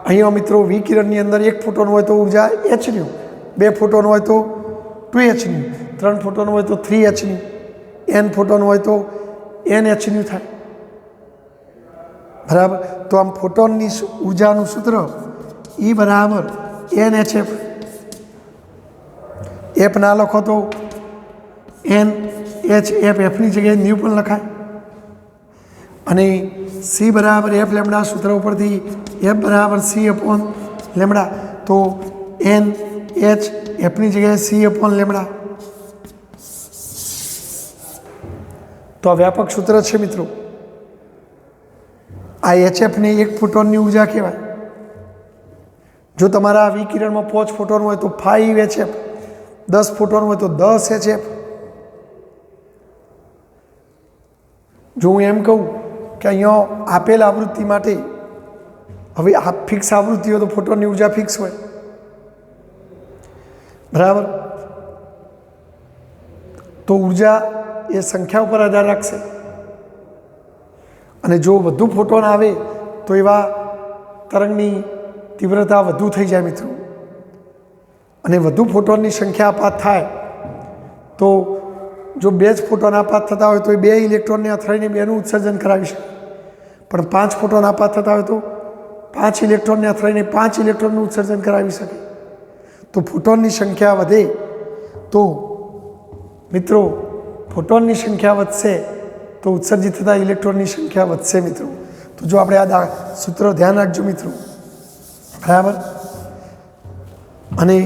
અહીંયા મિત્રો વિકિરણની અંદર 1 ફોટોન હોય તો ઉર્જા hν, 2 ફોટોન હોય તો 2hν, 3 ફોટોન હોય તો 3hν, n ફોટોન હોય તો nhν થાય. બરાબર. તો આમ ફોટોનની ઉર્જાનું સૂત્ર E બરાબર nhf. f ના લખો તો nhf, fની જગ્યાએ ન્યુ પણ લખાય. અને c બરાબર f લેમડા, સૂત્ર ઉપરથી f બરાબર c અપોન લેમડા, તો nhfની જગ્યાએ c અપોન લેમડા. તો આ વ્યાપક સૂત્ર છે મિત્રો. આ hfને 1 ફોટોનની ઉર્જા કહેવાય. જો તમારા વિકિરણમાં 5 ફોટોન હોય તો 5hf, 10 ફોટોન હોય તો 10hf. જો હું એમ કહું કે અહીંયા આપેલ આવૃત્તિ માટે, હવે આ ફિક્સ આવૃત્તિ હોય તો ફોટોનની ઉર્જા ફિક્સ હોય. બરાબર. તો ઉર્જા એ સંખ્યા ઉપર આધાર રાખશે. અને જો વધુ ફોટોન આવે તો એવા તરંગની તીવ્રતા વધુ થઈ જાય મિત્રો. અને વધુ ફોટોનની સંખ્યા આપાત થાય તો જો 2 જ ફોટોન આપાત થતા હોય તો એ 2 ઇલેક્ટ્રોનને અથડાઈને 2નું ઉત્સર્જન કરાવી શકે. પણ 5 ફોટોન આપાત થતા હોય તો 5 ઇલેક્ટ્રોનને અથડાઈને 5 ઇલેક્ટ્રોનનું ઉત્સર્જન કરાવી શકે. તો ફોટોનની સંખ્યા વધે તો મિત્રો, ફોટોનની સંખ્યા વધશે તો ઉત્સર્જિત થતા ઇલેક્ટ્રોનની સંખ્યા વધશે મિત્રો. તો જો આપણે આ સૂત્ર ધ્યાન રાખજો મિત્રો. બરાબર. અને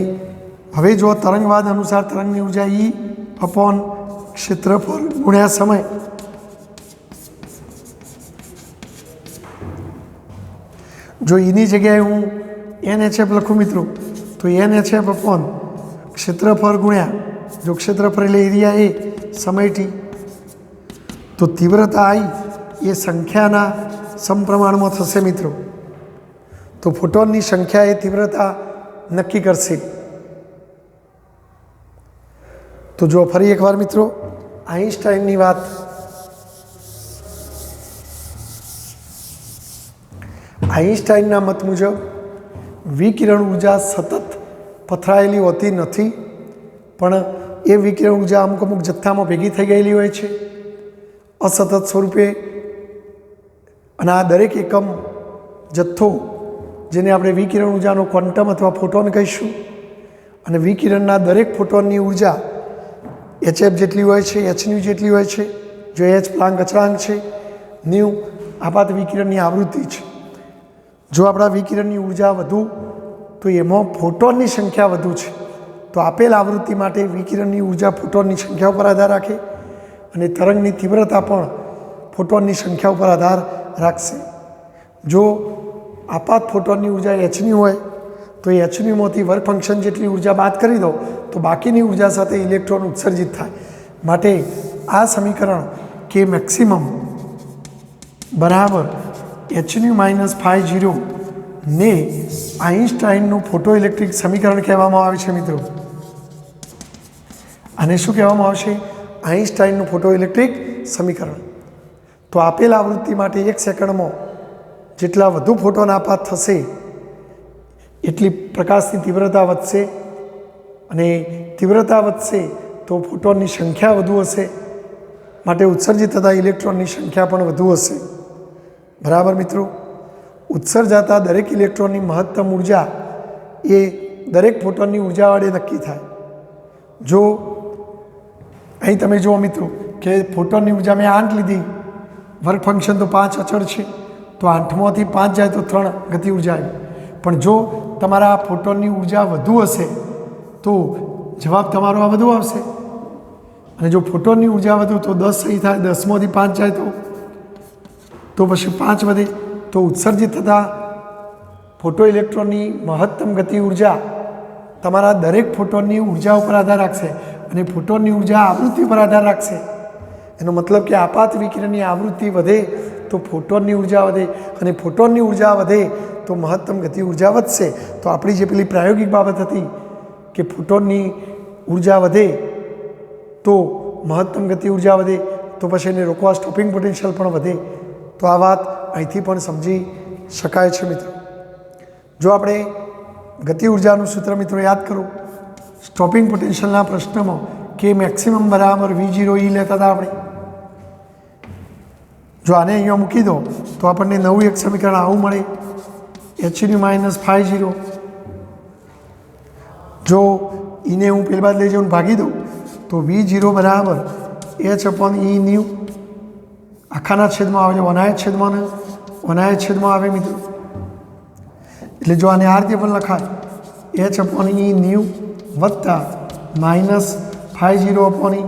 હવે જો તરંગવાદ અનુસાર તરંગની ઉર્જા E અપોન ક્ષેત્રફળ ગુણ્યા સમય, જો એની જગ્યાએ હું nhf લખું મિત્રો, તો nhf અપોન ક્ષેત્રફળ ગુણ્યા, જો ક્ષેત્રફળ એટલે એરિયા એ, સમય t, તો તીવ્રતા I એ સંખ્યાના સમપ્રમાણમાં થશે મિત્રો. તો ફોટોનની સંખ્યા એ તીવ્રતા નક્કી કરશે. તો જો ફરી એકવાર મિત્રો, આઈન્સ્ટાઈનની વાત, આઈન્સ્ટાઈનના મત મુજબ વિકિરણ ઉર્જા સતત પથરાયેલી હોતી નથી, પણ એ વિકિરણ ઉર્જા અમુક અમુક જથ્થામાં ભેગી થઈ ગયેલી હોય છે અસતત સ્વરૂપે. અને આ દરેક એકમ જથ્થો, જેને આપણે વિકિરણ ઉર્જાનો ક્વોન્ટમ અથવા ફોટોન કહીશું, અને વિકિરણના દરેક ફોટોનની ઉર્જા hf જેટલી હોય છે, hν જેટલી હોય છે. જો h પ્લાન્ક અચળાંક છે, ν આપાત વિકિરણની આવૃત્તિ છે. જો આપણા વિકિરણની ઉર્જા વધુ તો એમાં ફોટોનની સંખ્યા વધુ છે. તો આપેલ આવૃત્તિ માટે વિકિરણની ઉર્જા ફોટોનની સંખ્યા ઉપર આધાર રાખે, અને તરંગની તીવ્રતા પણ ફોટોનની સંખ્યા ઉપર આધાર રાખશે. જો આપાત ફોટોનની ઉર્જા hν હોય તો એ hνમાંથી વર્ક ફંક્શન જેટલી ઉર્જા બાદ કરી દો તો બાકીની ઉર્જા સાથે ઇલેક્ટ્રોન ઉત્સર્જિત થાય. માટે આ સમીકરણ કે મેક્સિમમ બરાબર hν -φ0 ને આઈન્સ્ટાઈનનું ફોટોઇલેક્ટ્રિક સમીકરણ કહેવામાં આવે છે મિત્રો. આને શું કહેવામાં આવશે? આઈન્સ્ટાઈનનું ફોટોઇલેક્ટ્રિક સમીકરણ. તો આપેલ આવૃત્તિ માટે 1 સેકન્ડમાં જેટલા વધુ ફોટોન આપાત થશે એટલી પ્રકાશની તીવ્રતા વધશે, અને તીવ્રતા વધશે તો ફોટોનની સંખ્યા વધુ હશે, માટે ઉત્સર્જિત થતા ઇલેક્ટ્રોનની સંખ્યા પણ વધુ હશે. બરાબર મિત્રો. ઉત્સર્જાતા દરેક ઇલેક્ટ્રોનની મહત્તમ ઉર્જા એ દરેક ફોટોનની ઉર્જા વડે નક્કી થાય. જો અહીં તમે જુઓ મિત્રો કે ફોટોનની ઉર્જા મેં 8 લીધી, વર્ક ફંક્શન તો 5 અચળ છે, તો 8માંથી 5 જાય તો 3 ગતિ ઉર્જા આવી. પણ જો તમારા ફોટોનની ઉર્જા વધુ હશે તો જવાબ તમારો આ વધુ આવશે. અને જો ફોટોનની ઉર્જા વધુ તો 10 સહી થાય, 10માંથી 5 જાય તો તો પછી 5 વધે તો ઉત્સર્જિત થતા ફોટો ઇલેક્ટ્રોનની મહત્તમ ગતિ ઉર્જા તમારા દરેક ફોટોનની ઉર્જા ઉપર આધાર રાખશે અને ફોટોનની ઉર્જા આવૃત્તિ પર આધાર રાખશે. એનો મતલબ કે આપાત વિકિરણની આવૃત્તિ વધે તો ફોટોનની ઉર્જા વધે અને ફોટોનની ઉર્જા વધે તો મહત્તમ ગતિ ઉર્જા વધશે. તો આપણી જે પેલી પ્રાયોગિક બાબત હતી કે ફોટોનની ઉર્જા વધે તો મહત્તમ ગતિ ઉર્જા વધે તો પછી એને રોકવા સ્ટોપિંગ પોટેન્શિયલ પણ વધે. તો આ વાત અહીંથી પણ સમજી શકાય છે મિત્રો. જો આપણે ગતિ ઉર્જાનું સૂત્ર મિત્રો યાદ કરો, સ્ટોપિંગ પોટેન્શિયલના પ્રશ્નમાં કે મેક્સિમમ બરાબર V0 E લેતા હતા આપણે. જો આને અહીંયા મૂકી દો તો આપણને નવું એક સમીકરણ આવું મળે, h-φ0. જો ઈને હું પેલી બાદ લઈ જાઉં ભાગી દઉં તો V0 બરાબર h/e આખાના છેદમાં આવે છે, વનાયત છેદમાં આવે મિત્રો. એટલે જો આને આ રીતે પણ લખાય h/e વત્તા માઇનસ φ0/e.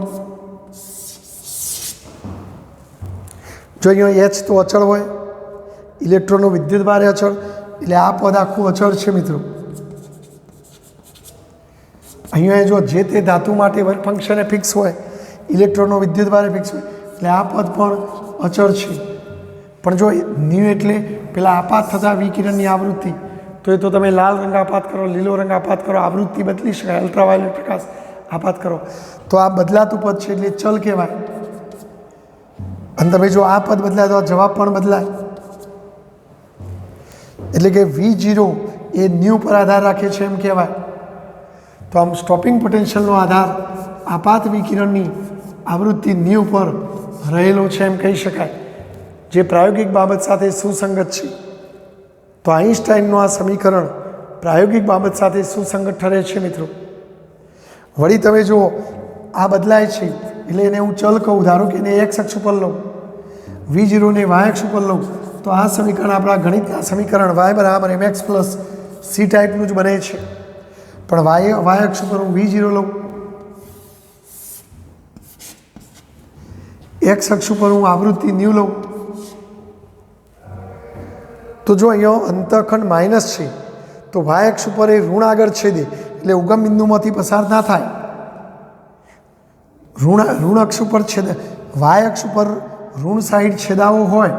જો અહીંયા h તો અચળ હોય, ઇલેક્ટ્રોનનો વિદ્યુતભાર અચળ, એટલે આ પદ આખું અચળ છે મિત્રો. અહીંયા જો જે તે ધાતુ માટે વર્ક ફંક્શન ફિક્સ હોય, ઇલેક્ટ્રોનનો વિદ્યુતભાર ફિક્સ હોય, એટલે આ પદ પણ અચળ છે. પણ જો ન્યુ એટલે પેલા આપાત થતા વિકિરણની આવૃત્તિ, તો એ તો તમે લાલ રંગ આપાત કરો, લીલો રંગ આપાત કરો, આવૃત્તિ બદલી શકાય, અલ્ટ્રાવાયોલેટ પ્રકાશ આપાત કરો તો આ બદલાતું પદ છે એટલે ચલ કહેવાય. અને તમે જો આ પદ બદલાય તો આ જવાબ પણ બદલાય. એટલે કે V0 એ ન્યૂ પર આધાર રાખે છે એમ કહેવાય. તો આમ સ્ટોપિંગ પોટેન્શિયલનો આધાર આપાત વિકિરણની આવૃત્તિ ન્યૂ પર રહેલો છે એમ કહી શકાય, જે પ્રાયોગિક બાબત સાથે સુસંગત છે. તો આઈન્સ્ટાઈનનું આ સમીકરણ પ્રાયોગિક બાબત સાથે સુસંગત ઠરે છે મિત્રો. વળી તમે જુઓ આ બદલાય છે એટલે એને હું ચલ કહું, ધારો કે એને x અક્ષ ઉપર લઉં, V0 ને y અક્ષ ઉપર લઉં, તો આ સમીકરણ આપણા ગણિતના સમીકરણ y બરાબર mx પ્લસ c ટાઈપનું જ બને છે. પણ y અક્ષ ઉપર હું V0 લઉં, x અક્ષ ઉપર હું આવૃત્તિ ન્યૂ લઉં, તો જો અહીંયા અંતઃખંડ માઇનસ છે તો y અક્ષ ઉપર એ ઋણ આગળ છેદે એટલે ઉગમ બિંદુમાંથી પસાર ના થાય. ઋણ અક્ષ ઉપર y અક્ષ ઉપર ઋણ સાઈડ છેદાવો હોય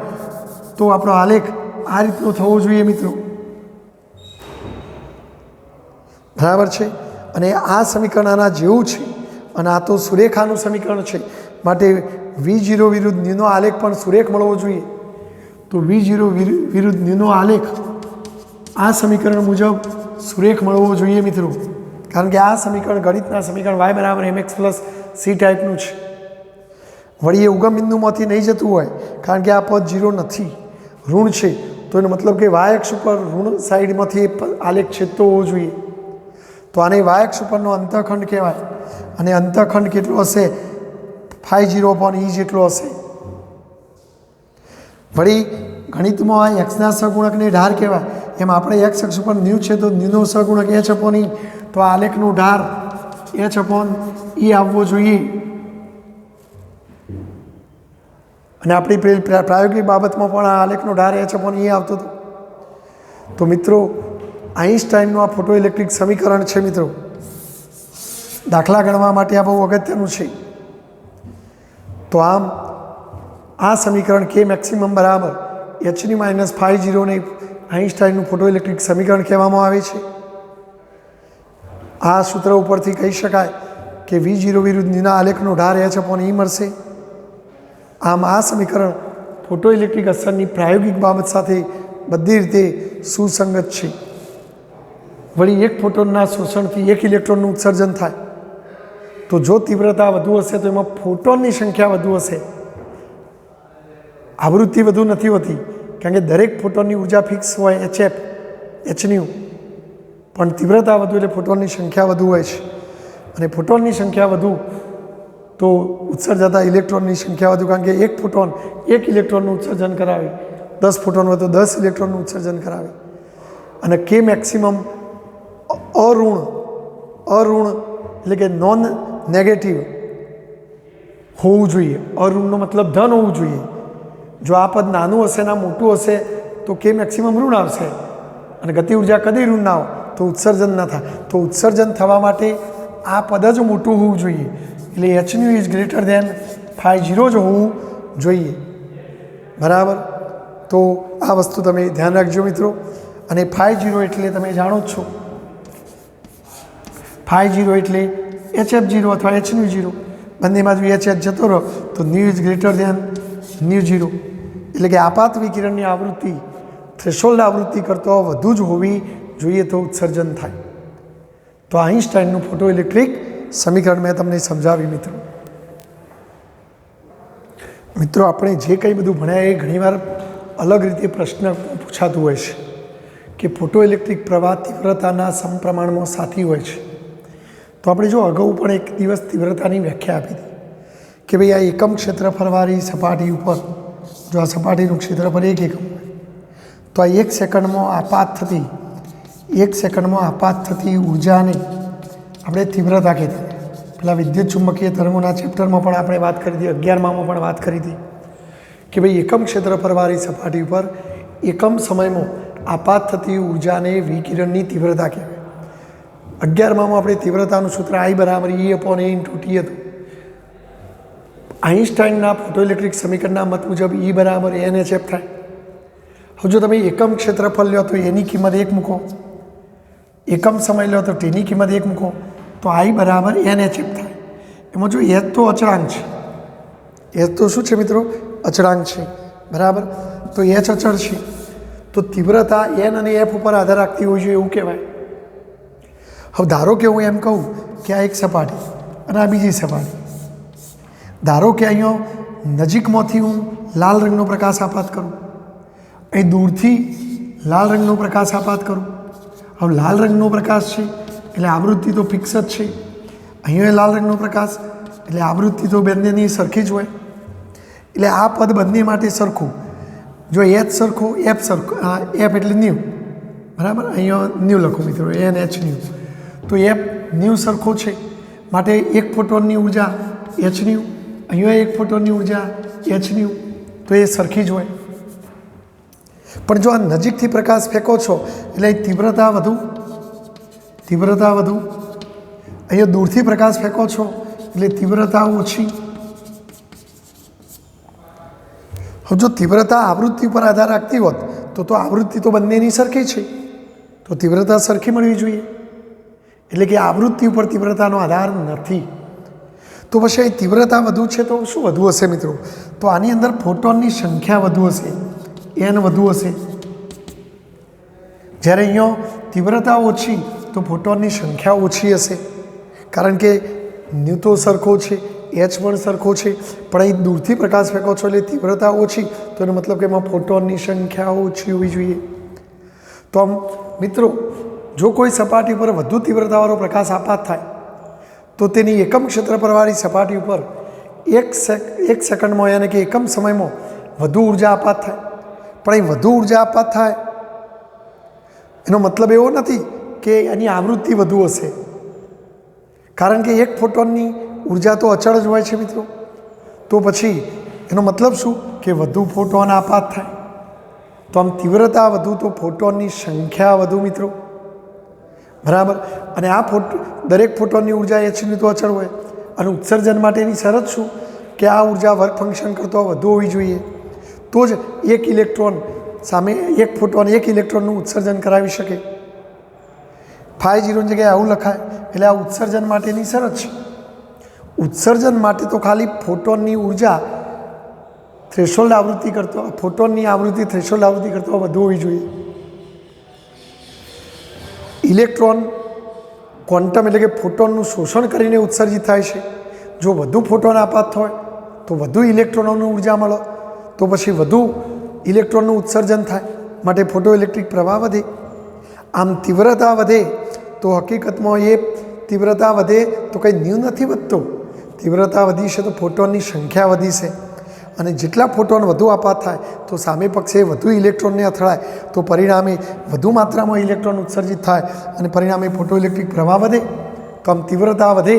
તો આપણો આલેખ આ રીતનો થવો જોઈએ મિત્રો. બરાબર છે. અને આ સમીકરણ આના જેવું છે અને આ તો સુરેખાનું સમીકરણ છે, માટે V0 વિરુદ્ધ ન્યૂનો આલેખ પણ સુરેખ મળવો જોઈએ. તો V0 વિરુદ્ધ ન્યૂનો આલેખ આ સમીકરણ મુજબ સુરેખ મળવો જોઈએ મિત્રો. કારણ કે આ સમીકરણ ગણિતના સમીકરણ y બરાબર mx પ્લસ c ટાઈપનું છે. વળી એ ઉગમ બિંદુમાંથી નહીં જતું હોય, કારણ કે આ પદ 0 નથી, ઋણ છે, તો એનો મતલબ કે y અક્ષ ઉપર ઋણ સાઈડમાંથી આલેખ છેદતો હોવો જોઈએ. તો આને y અક્ષ ઉપરનો અંતઃખંડ કહેવાય. અને અંતઃખંડ કેટલો હશે? φ0/e જેટલો હશે. વળી ગણિતમાં એક્સના સહગુણકને ઢાર કહેવાય. એમ આપણે એક્સ અક્ષ ઉપર ન્યૂ છે તો ન્યૂનો સહગુણક h/e, તો આ આલેખનો ઢાર h/e આવવો જોઈએ. અને આપણી પ્રાયોગિક બાબતમાં પણ આ આલેખનો ઢાર h/e આવતો હતો. તો મિત્રો આઈન્સ્ટાઈનનું આ ફોટો ઇલેક્ટ્રિક સમીકરણ છે મિત્રો. દાખલા ગણવા માટે આ બહુ અગત્યનું છે. તો આમ આ સમીકરણ કે મેક્સિમમ બરાબર h-φ0 ને આઈન્સ્ટાઈનનું ફોટો ઇલેક્ટ્રિક સમીકરણ કહેવામાં આવે છે. આ સૂત્ર ઉપરથી કહી શકાય કે V0 વિરુદ્ધ ન્યૂના આલેખનો ઢાર h/e મળશે. આમ આ સમીકરણ ફોટો ઇલેક્ટ્રિક અસરની પ્રાયોગિક બાબત સાથે બધી રીતે સુસંગત છે. વળી એક ફોટોનના શોષણથી એક ઇલેક્ટ્રોનનું ઉત્સર્જન થાય, તો જો તીવ્રતા વધુ હશે તો એમાં ફોટોનની સંખ્યા વધુ હશે, આવૃત્તિ વધુ નથી હોતી. કારણ કે દરેક ફોટોનની ઉર્જા ફિક્સ હોય hν, પણ તીવ્રતા વધુ એટલે ફોટોનની સંખ્યા વધુ હોય છે. અને ફોટોનની સંખ્યા વધુ તો ઉત્સર્જાતા ઇલેક્ટ્રોનની સંખ્યા વધુ, કારણ કે એક ફોટોન એક ઇલેક્ટ્રોનનું ઉત્સર્જન કરાવે, 10 ફોટોન હોય તો 10 ઇલેક્ટ્રોનનું ઉત્સર્જન કરાવે. અને કે મેક્સિમમ અઋણ એટલે કે નોન નેગેટિવ હોવું જોઈએ. અઋણનો મતલબ ધન હોવું જોઈએ. જો આ પદ નાનું હશે ને મોટું હશે તો કે મેક્સિમમ ઋણ આવશે અને ગતિ ઉર્જા કદી ઋણ ના આવે તો ઉત્સર્જન ના થાય. તો ઉત્સર્જન થવા માટે આ પદ જ મોટું હોવું જોઈએ, એટલે એચન્યુ ઇઝ ગ્રેટર દેન φ0 જ હોવું જોઈએ. બરાબર. તો આ વસ્તુ તમે ધ્યાન રાખજો મિત્રો. અને φ0 એટલે તમે જાણો જ છો, φ0 એટલે HF0 અથવા HNU0, બંને બાજુ HH જતો રહો તો ન્યુ ઇઝ ગ્રેટર દેન ન્યુ0, એટલે કે આપાત વિકિરણની આવૃત્તિ થ્રેશોલ્ડ આવૃત્તિ કરતાં વધુ જ હોવી જોઈએ તો ઉત્સર્જન થાય. તો આઇન્સ્ટાઈનનું ફોટો ઇલેક્ટ્રિક સમીકરણ મેં તમને સમજાવ્યું મિત્રો. મિત્રો આપણે જે કંઈ બધું ભણ્યા એ ઘણીવાર અલગ રીતે પ્રશ્ન પૂછાતું હોય છે કે ફોટો ઇલેક્ટ્રિક પ્રવાહ તીવ્રતાના સમપ્રમાણમાં સાથી હોય છે. તો આપણે જો અગાઉ પણ એક દિવસ તીવ્રતાની વ્યાખ્યા આપી હતી કે ભાઈ આ એકમ ક્ષેત્રફળવાળી સપાટી ઉપર જો આ સપાટીનું ક્ષેત્રફળ 1 એકમ હોય તો આ 1 સેકન્ડમાં આપાત થતી ઉર્જાને આપણે તીવ્રતા કહેતા. પેલા વિદ્યુત ચુંબકીય તરંગોના ચેપ્ટરમાં પણ આપણે વાત કરી હતી, 11માં પણ વાત કરી હતી કે ભાઈ એકમ ક્ષેત્રફળવાળી સપાટી ઉપર એકમ સમયમાં આપાત થતી ઉર્જાને વિકિરણની તીવ્રતા કહેવાય. 11માં આપણે તીવ્રતાનું સૂત્ર I = E/A/T હતું. આઇન્સ્ટાઈનના ફોટો ઇલેક્ટ્રિક સમીકરણના મત મુજબ E = NHF થાય. હવે જો તમે એકમ ક્ષેત્રફળ લો તો એની કિંમત 1 મૂકો, એકમ સમય લો તો તેની કિંમત 1 મૂકો, તો I = NHF થાય. એમાં જો H તો અચળાંક છે, H તો શું છે મિત્રો? અચળાંક છે. બરાબર. તો H અચળ છે તો તીવ્રતા N અને F ઉપર આધાર રાખતી હોય છે એવું કહેવાય. હવે ધારો કે હું એમ કહું કે આ એક સપાટી અને આ બીજી સપાટી, ધારો કે અહીંયા નજીકમાંથી હું લાલ રંગનો પ્રકાશ આપાત કરું, અહીં દૂરથી લાલ રંગનો પ્રકાશ આપાત કરું. હવે લાલ રંગનો પ્રકાશ છે એટલે આવૃત્તિ તો ફિક્સ જ છે, અહીંયા લાલ રંગનો પ્રકાશ એટલે આવૃત્તિ તો બંનેની સરખી જ હોય, એટલે આ પદ બંને માટે સરખું. જો H સરખો F સરખો, F એટલે ન્યુ, બરાબર, અહીંયા ન્યુ લખો મિત્રો, NH ન્યુ, તો F ન્યુ સરખો છે માટે એક ફોટોનની ઉર્જા H ન્યુ, અહીંયા એક ફોટોનની ઉર્જા H ન્યુ, તો એ સરખી જ હોય. પણ જો આ નજીકથી પ્રકાશ ફેંકો છો એટલે તીવ્રતા વધુ, અહીંયા દૂરથી પ્રકાશ ફેંકો છો એટલે તીવ્રતા ઓછી. હવે જો તીવ્રતા આવૃત્તિ ઉપર આધાર રાખતી હોત તો આવૃત્તિ તો બંનેની સરખી છે, તો તીવ્રતા સરખી મળવી જોઈએ, એટલે કે આવૃત્તિ ઉપર તીવ્રતાનો આધાર નથી. તો પછી અહીં તીવ્રતા વધુ છે તો શું વધુ હશે મિત્રો? તો આની અંદર ફોટોનની સંખ્યા વધુ હશે, N વધુ હશે. જ્યારે અહીંયા તીવ્રતા ઓછી તો ફોટોનની સંખ્યા ઓછી હશે, કારણ કે ન્યુ તો સરખો છે, H પણ સરખો છે, પણ અહીં દૂરથી પ્રકાશ ફેંકો છો એટલે તીવ્રતા ઓછી, તો એનો મતલબ કે એમાં ફોટોનની સંખ્યા ઓછી હોવી જોઈએ. તો આમ મિત્રો જો કોઈ સપાટી પર વધુ તીવ્રતાવાળો પ્રકાશ આપાત થાય તો તેની એકમ ક્ષેત્રફળવાળી સપાટી ઉપર એક સેકન્ડમાં યાની કે એકમ સમયમાં વધુ ઉર્જા આપાત થાય. પણ અહીં વધુ ઉર્જા આપાત થાય એનો મતલબ એવો નથી કે એની આવૃત્તિ વધુ હશે, કારણ કે એક ફોટોનની ઉર્જા તો અચળ જ હોય છે મિત્રો. તો પછી એનો મતલબ શું કે વધુ ફોટોન આપાત થાય, તો આમ તીવ્રતા વધુ તો ફોટોનની સંખ્યા વધુ મિત્રો. બરાબર. અને આ દરેક ફોટોનની ઉર્જા Hની તો અચળ હોય, અને ઉત્સર્જન માટેની શરત શું કે આ ઉર્જા વર્ક ફંક્શન કરતો વધુ હોવી જોઈએ, તો જ એક ઇલેક્ટ્રોન સામે એક ફોટોન એક ઇલેક્ટ્રોનનું ઉત્સર્જન કરાવી શકે. φ0 ની જગ્યાએ આવું લખાય, એટલે આ ઉત્સર્જન માટેની શરત છે. ઉત્સર્જન માટે તો ખાલી ફોટોનની ઉર્જા થ્રેશોલ્ડ આવૃત્તિ કરતો, ફોટોનની આવૃત્તિ થ્રેશોલ્ડ આવૃત્તિ કરતો વધુ હોવી જોઈએ. ઇલેક્ટ્રોન ક્વોન્ટમ એટલે કે ફોટોનનું શોષણ કરીને ઉત્સર્જિત થાય છે. જો વધુ ફોટોન આપાત હોય તો વધુ ઇલેક્ટ્રોનોની ઉર્જા મળે, તો પછી વધુ ઇલેક્ટ્રોનનું ઉત્સર્જન થાય, માટે ફોટો ઇલેક્ટ્રિક પ્રવાહ વધે. આમ તીવ્રતા વધે તો હકીકતમાં એ તીવ્રતા વધે તો કંઈ ન્યૂ નથી વધતો, તીવ્રતા વધી છે તો ફોટોનની સંખ્યા વધી છે, અને જેટલા ફોટોન વધુ આપાત થાય તો સામે પક્ષે વધુ ઇલેક્ટ્રોનને અથડાય, તો પરિણામે વધુ માત્રામાં ઇલેક્ટ્રોન ઉત્સર્જિત થાય અને પરિણામે ફોટો ઇલેક્ટ્રિક પ્રવાહ વધે. તો આમ તીવ્રતા વધે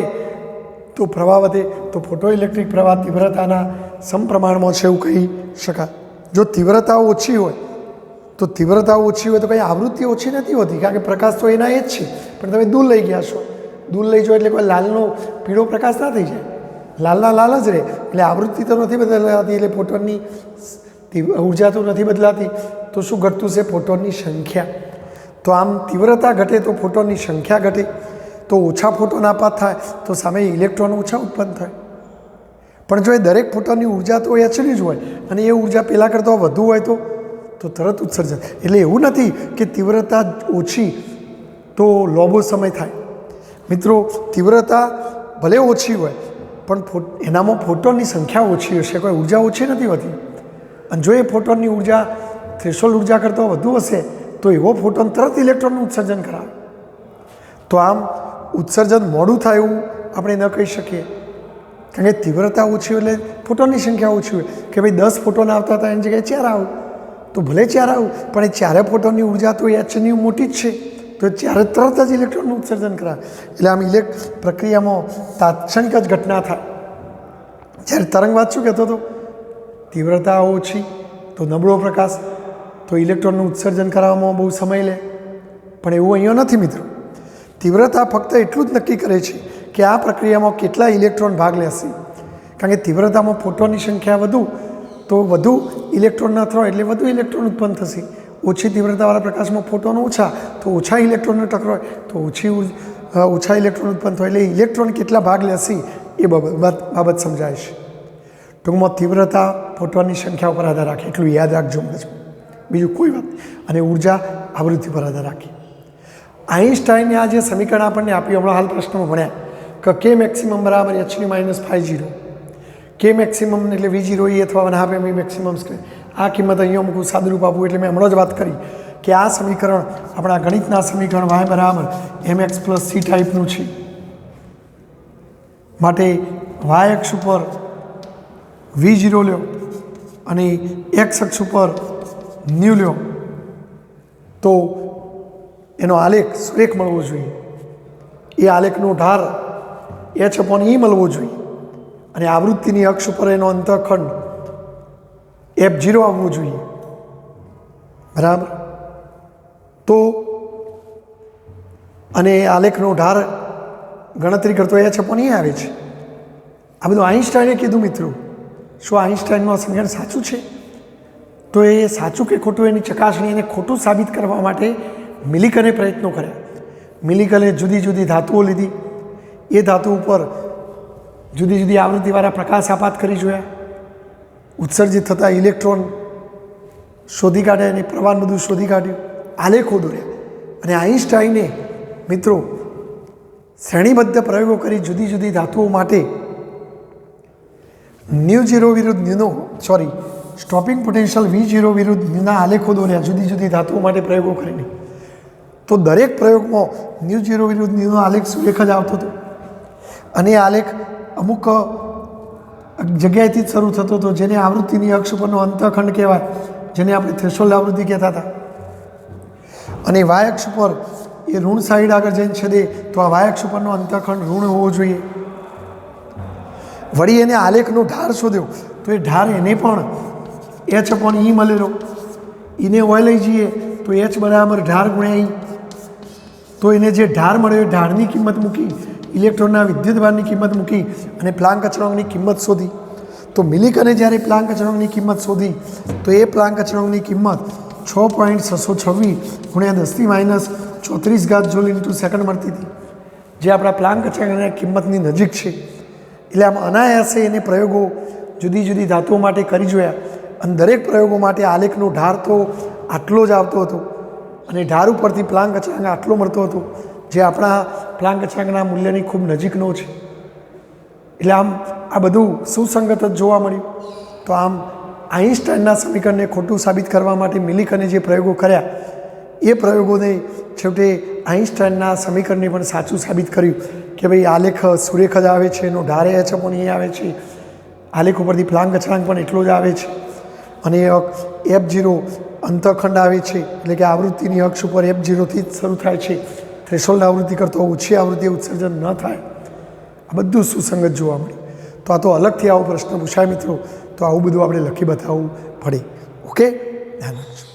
તો પ્રવાહ વધે, તો ફોટો ઇલેક્ટ્રિક પ્રવાહ તીવ્રતાના સમપ્રમાણમાં છે એવું કહી શકાય. જો તીવ્રતા ઓછી હોય તો તીવ્રતા ઓછી હોય તો કંઈ આવૃત્તિ ઓછી નથી હોતી, કારણ કે પ્રકાશ તો એના એ જ છે. પણ તમે દૂર લઈ ગયા છો, દૂર લઈ જાઓ એટલે કોઈ લાલનો પીળો પ્રકાશ ના થઈ જાય, લાલના લાલ જ રહે. એટલે આવૃત્તિ તો નથી બદલાતી, એટલે ફોટોનની ઉર્જા તો નથી બદલાતી. તો શું ઘટતું છે? ફોટોનની સંખ્યા. તો આમ તીવ્રતા ઘટે તો ફોટોનની સંખ્યા ઘટે, તો ઓછા ફોટોન આપાત થાય તો સામે ઇલેક્ટ્રોન ઓછા ઉત્પન્ન થાય. પણ જો એ દરેક ફોટોનની ઉર્જા તો એચની જ હોય અને એ ઉર્જા પહેલાં કરતાં વધુ હોય તો તરત ઉત્સર્જન. એટલે એવું નથી કે તીવ્રતા ઓછી તો લાંબો સમય થાય. મિત્રો, તીવ્રતા ભલે ઓછી હોય પણ એનામાં ફોટોનની સંખ્યા ઓછી હશે, કોઈ ઉર્જા ઓછી નથી હોતી. અને જો એ ફોટોનની ઉર્જા થ્રેશોલ્ડ ઉર્જા કરતાં વધુ હશે તો એવો ફોટોન તરત ઇલેક્ટ્રોનનું ઉત્સર્જન કરાવે. તો આમ ઉત્સર્જન મોડું થાય એવું આપણે ન કહી શકીએ, કારણ કે તીવ્રતા ઓછી હોય એટલે ફોટોનની સંખ્યા ઓછી હોય. કે ભાઈ 10 ફોટોન આવતા હતા એની જગ્યાએ 4 આવું તો ભલે 4 આવું, પણ એ 4 ફોટોનની ઉર્જા તો એચની મોટી જ છે, તો 4 તરત જ ઇલેક્ટ્રોનનું ઉત્સર્જન કરાવે. એટલે આમ પ્રક્રિયામાં તાત્ક્ષણિક જ ઘટના થાય. જ્યારે તરંગવાદ શું કહેતો હતો? તીવ્રતા ઓછી તો નબળો પ્રકાશ, તો ઇલેક્ટ્રોનનું ઉત્સર્જન કરાવવામાં બહુ સમય લે. પણ એવું અહીંયા નથી મિત્રો. તીવ્રતા ફક્ત એટલું જ નક્કી કરે છે કે આ પ્રક્રિયામાં કેટલા ઇલેક્ટ્રોન ભાગ લેશે. કારણ કે તીવ્રતામાં ફોટોનની સંખ્યા વધુ તો વધુ ઇલેક્ટ્રોન ન થયો એટલે વધુ ઇલેક્ટ્રોન ઉત્પન્ન થશે. ઓછી તીવ્રતાવાળા પ્રકાશમાં ફોટોન ઓછા તો ઓછા ઇલેક્ટ્રોનનો ટકરાય તો ઓછા ઇલેક્ટ્રોન ઉત્પન્ન થાય. એટલે ઇલેક્ટ્રોન કેટલા ભાગ લેશે એ બાબત સમજાય છે. ટૂંકમાં તીવ્રતા ફોટોનની સંખ્યા ઉપર આધાર રાખે, એટલું યાદ રાખજો મગજમાં, બીજું કોઈ વાત. અને ઉર્જા આવૃત્તિ પર આધાર રાખે. આઈન્સ્ટાઈને આ જે સમીકરણ આપણને આપ્યું હમણાં હાલ પ્રશ્નમાં ભણ્યા કે કે મેક્સિમમ બરાબર h⁻⁵, કે મેક્સિમમ એટલે V0 એ અથવા 1/2 m મેક્સિમમ સ્ક્વેર. આ કિંમત અહીંયા મૂકું, સાદુરૂપ આપવું એટલે મેં હમણાં જ વાત કરી કે આ સમીકરણ આપણા ગણિતના સમીકરણ y બરાબર mx + c ટાઈપનું છે. માટે y અક્ષ ઉપર V0 લ્યો અને x અક્ષ ઉપર ન્યુ લ્યો તો એનો આલેખ સુરેખ મળવો જોઈએ. એ આલેખનો ઢાર h/e મળવો જોઈએ અને આવૃત્તિની અક્ષ ઉપર એનો અંતઃખંડ f0 આવવું જોઈએ. બરાબર? તો અને આલેખનો ઢાર ગણતરી કરતો h/e આવે છે. આ બધું આઈન્સ્ટાઈને કીધું મિત્રો. શું આઈન્સ્ટાઈનનું આ સમીકરણ સાચું છે? તો એ સાચું કે ખોટું એની ચકાસણી એને ખોટું સાબિત કરવા માટે મિલિકને પ્રયત્નો કર્યા. મિલિકને જુદી જુદી ધાતુઓ લીધી, એ ધાતુ ઉપર જુદી જુદી આવૃત્તિવાળા પ્રકાશ આપાત કરી જોયા, ઉત્સર્જિત થતા ઇલેક્ટ્રોન શોધી કાઢ્યા, અને પ્રવાહ બધું શોધી કાઢ્યું, આલેખો દોર્યા. અને આઈન્સ્ટાઈને મિત્રો શ્રેણીબદ્ધ પ્રયોગો કરી જુદી જુદી ધાતુઓ માટે μ0 વિરુદ્ધ ન્યુનો સ્ટોપિંગ પોટેન્શિયલ V0 વિરુદ્ધ ન્યુના આલેખો દોર્યા જુદી જુદી ધાતુઓ માટે પ્રયોગો કરીને. તો દરેક પ્રયોગમાં μ0 વિરુદ્ધ ન્યુનો આલેખ સુરેખ જ આવતો હતો. અને આલેખ અમુક જગ્યાએથી જ શરૂ થતો હતો, જેને આવૃત્તિની અક્ષ ઉપરનો અંતઃખંડ કહેવાય, જેને આપણે થ્રેશોલ્ડ આવૃત્તિ કહેતા હતા. અને વાય અક્ષ ઉપર એ ઋણ સાઈડ આગળ જઈને છેદે તો આ વાય અક્ષ ઉપરનો અંતઃખંડ ઋણ હોવો જોઈએ. વળી એને આલેખનો ઢાર શોધ્યો તો એ ઢાર એને પણ h/e મળેલો. એને ઓય લઈ જઈએ તો h બરાબર ઢાર ગુણ્યા e. તો એને જે ઢાર મળ્યો એ ઢારની કિંમત મૂકી, ઇલેક્ટ્રોનના વિદ્યુતભારની કિંમત મૂકી અને પ્લાન્ક અચળાંકની કિંમત શોધી. તો મિલિકને જ્યારે પ્લાન્ક અચળાંકની કિંમત શોધી તો એ પ્લાન્ક અચળાંકની કિંમત 6.626 × 10⁻34 જૂલ ઇન્ટુ સેકન્ડ મળતી હતી, જે આપણા પ્લાન્ક અચળાંકની કિંમતની નજીક છે. એટલે આમ અનાયાસે એને પ્રયોગો જુદી જુદી ધાતુઓ માટે કરી જોયા અને દરેક પ્રયોગો માટે આલેખનો ઢાર તો આટલો જ આવતો હતો અને ઢાર ઉપરથી પ્લાન્ક અચળાંક આટલો મળતો હતો, જે આપણા પ્લાન્ક અચળાંકના મૂલ્યની ખૂબ નજીકનો છે. એટલે આમ આ બધું સુસંગત જ જોવા મળ્યું. તો આમ આઈન્સ્ટાઈનના સમીકરણને ખોટું સાબિત કરવા માટે મિલિકને જે પ્રયોગો કર્યા એ પ્રયોગોને છેવટે આઈન્સ્ટાઈનના સમીકરણને પણ સાચું સાબિત કર્યું કે ભાઈ આલેખ સુરેખ જ આવે છે, એનો ઢારે h/e આવે છે, આલેખ ઉપરથી પ્લાન્ક અચળાંક પણ એટલો જ આવે છે, અને f0 અંતઃખંડ આવે છે, એટલે કે આવૃત્તિની અક્ષ ઉપર f0થી જ શરૂ થાય છે. થ્રેશોલ્ડ આવૃત્તિ કરતાં ઓછી આવૃત્તિ ઉત્સર્જન ન થાય. આ બધું સુસંગત જોવા મળ્યું. તો આ તો અલગથી આવો પ્રશ્ન પૂછાય મિત્રો, તો આવું બધું આપણે લખી બતાવવું પડે. ઓકે, ધ્યાન રાખજો.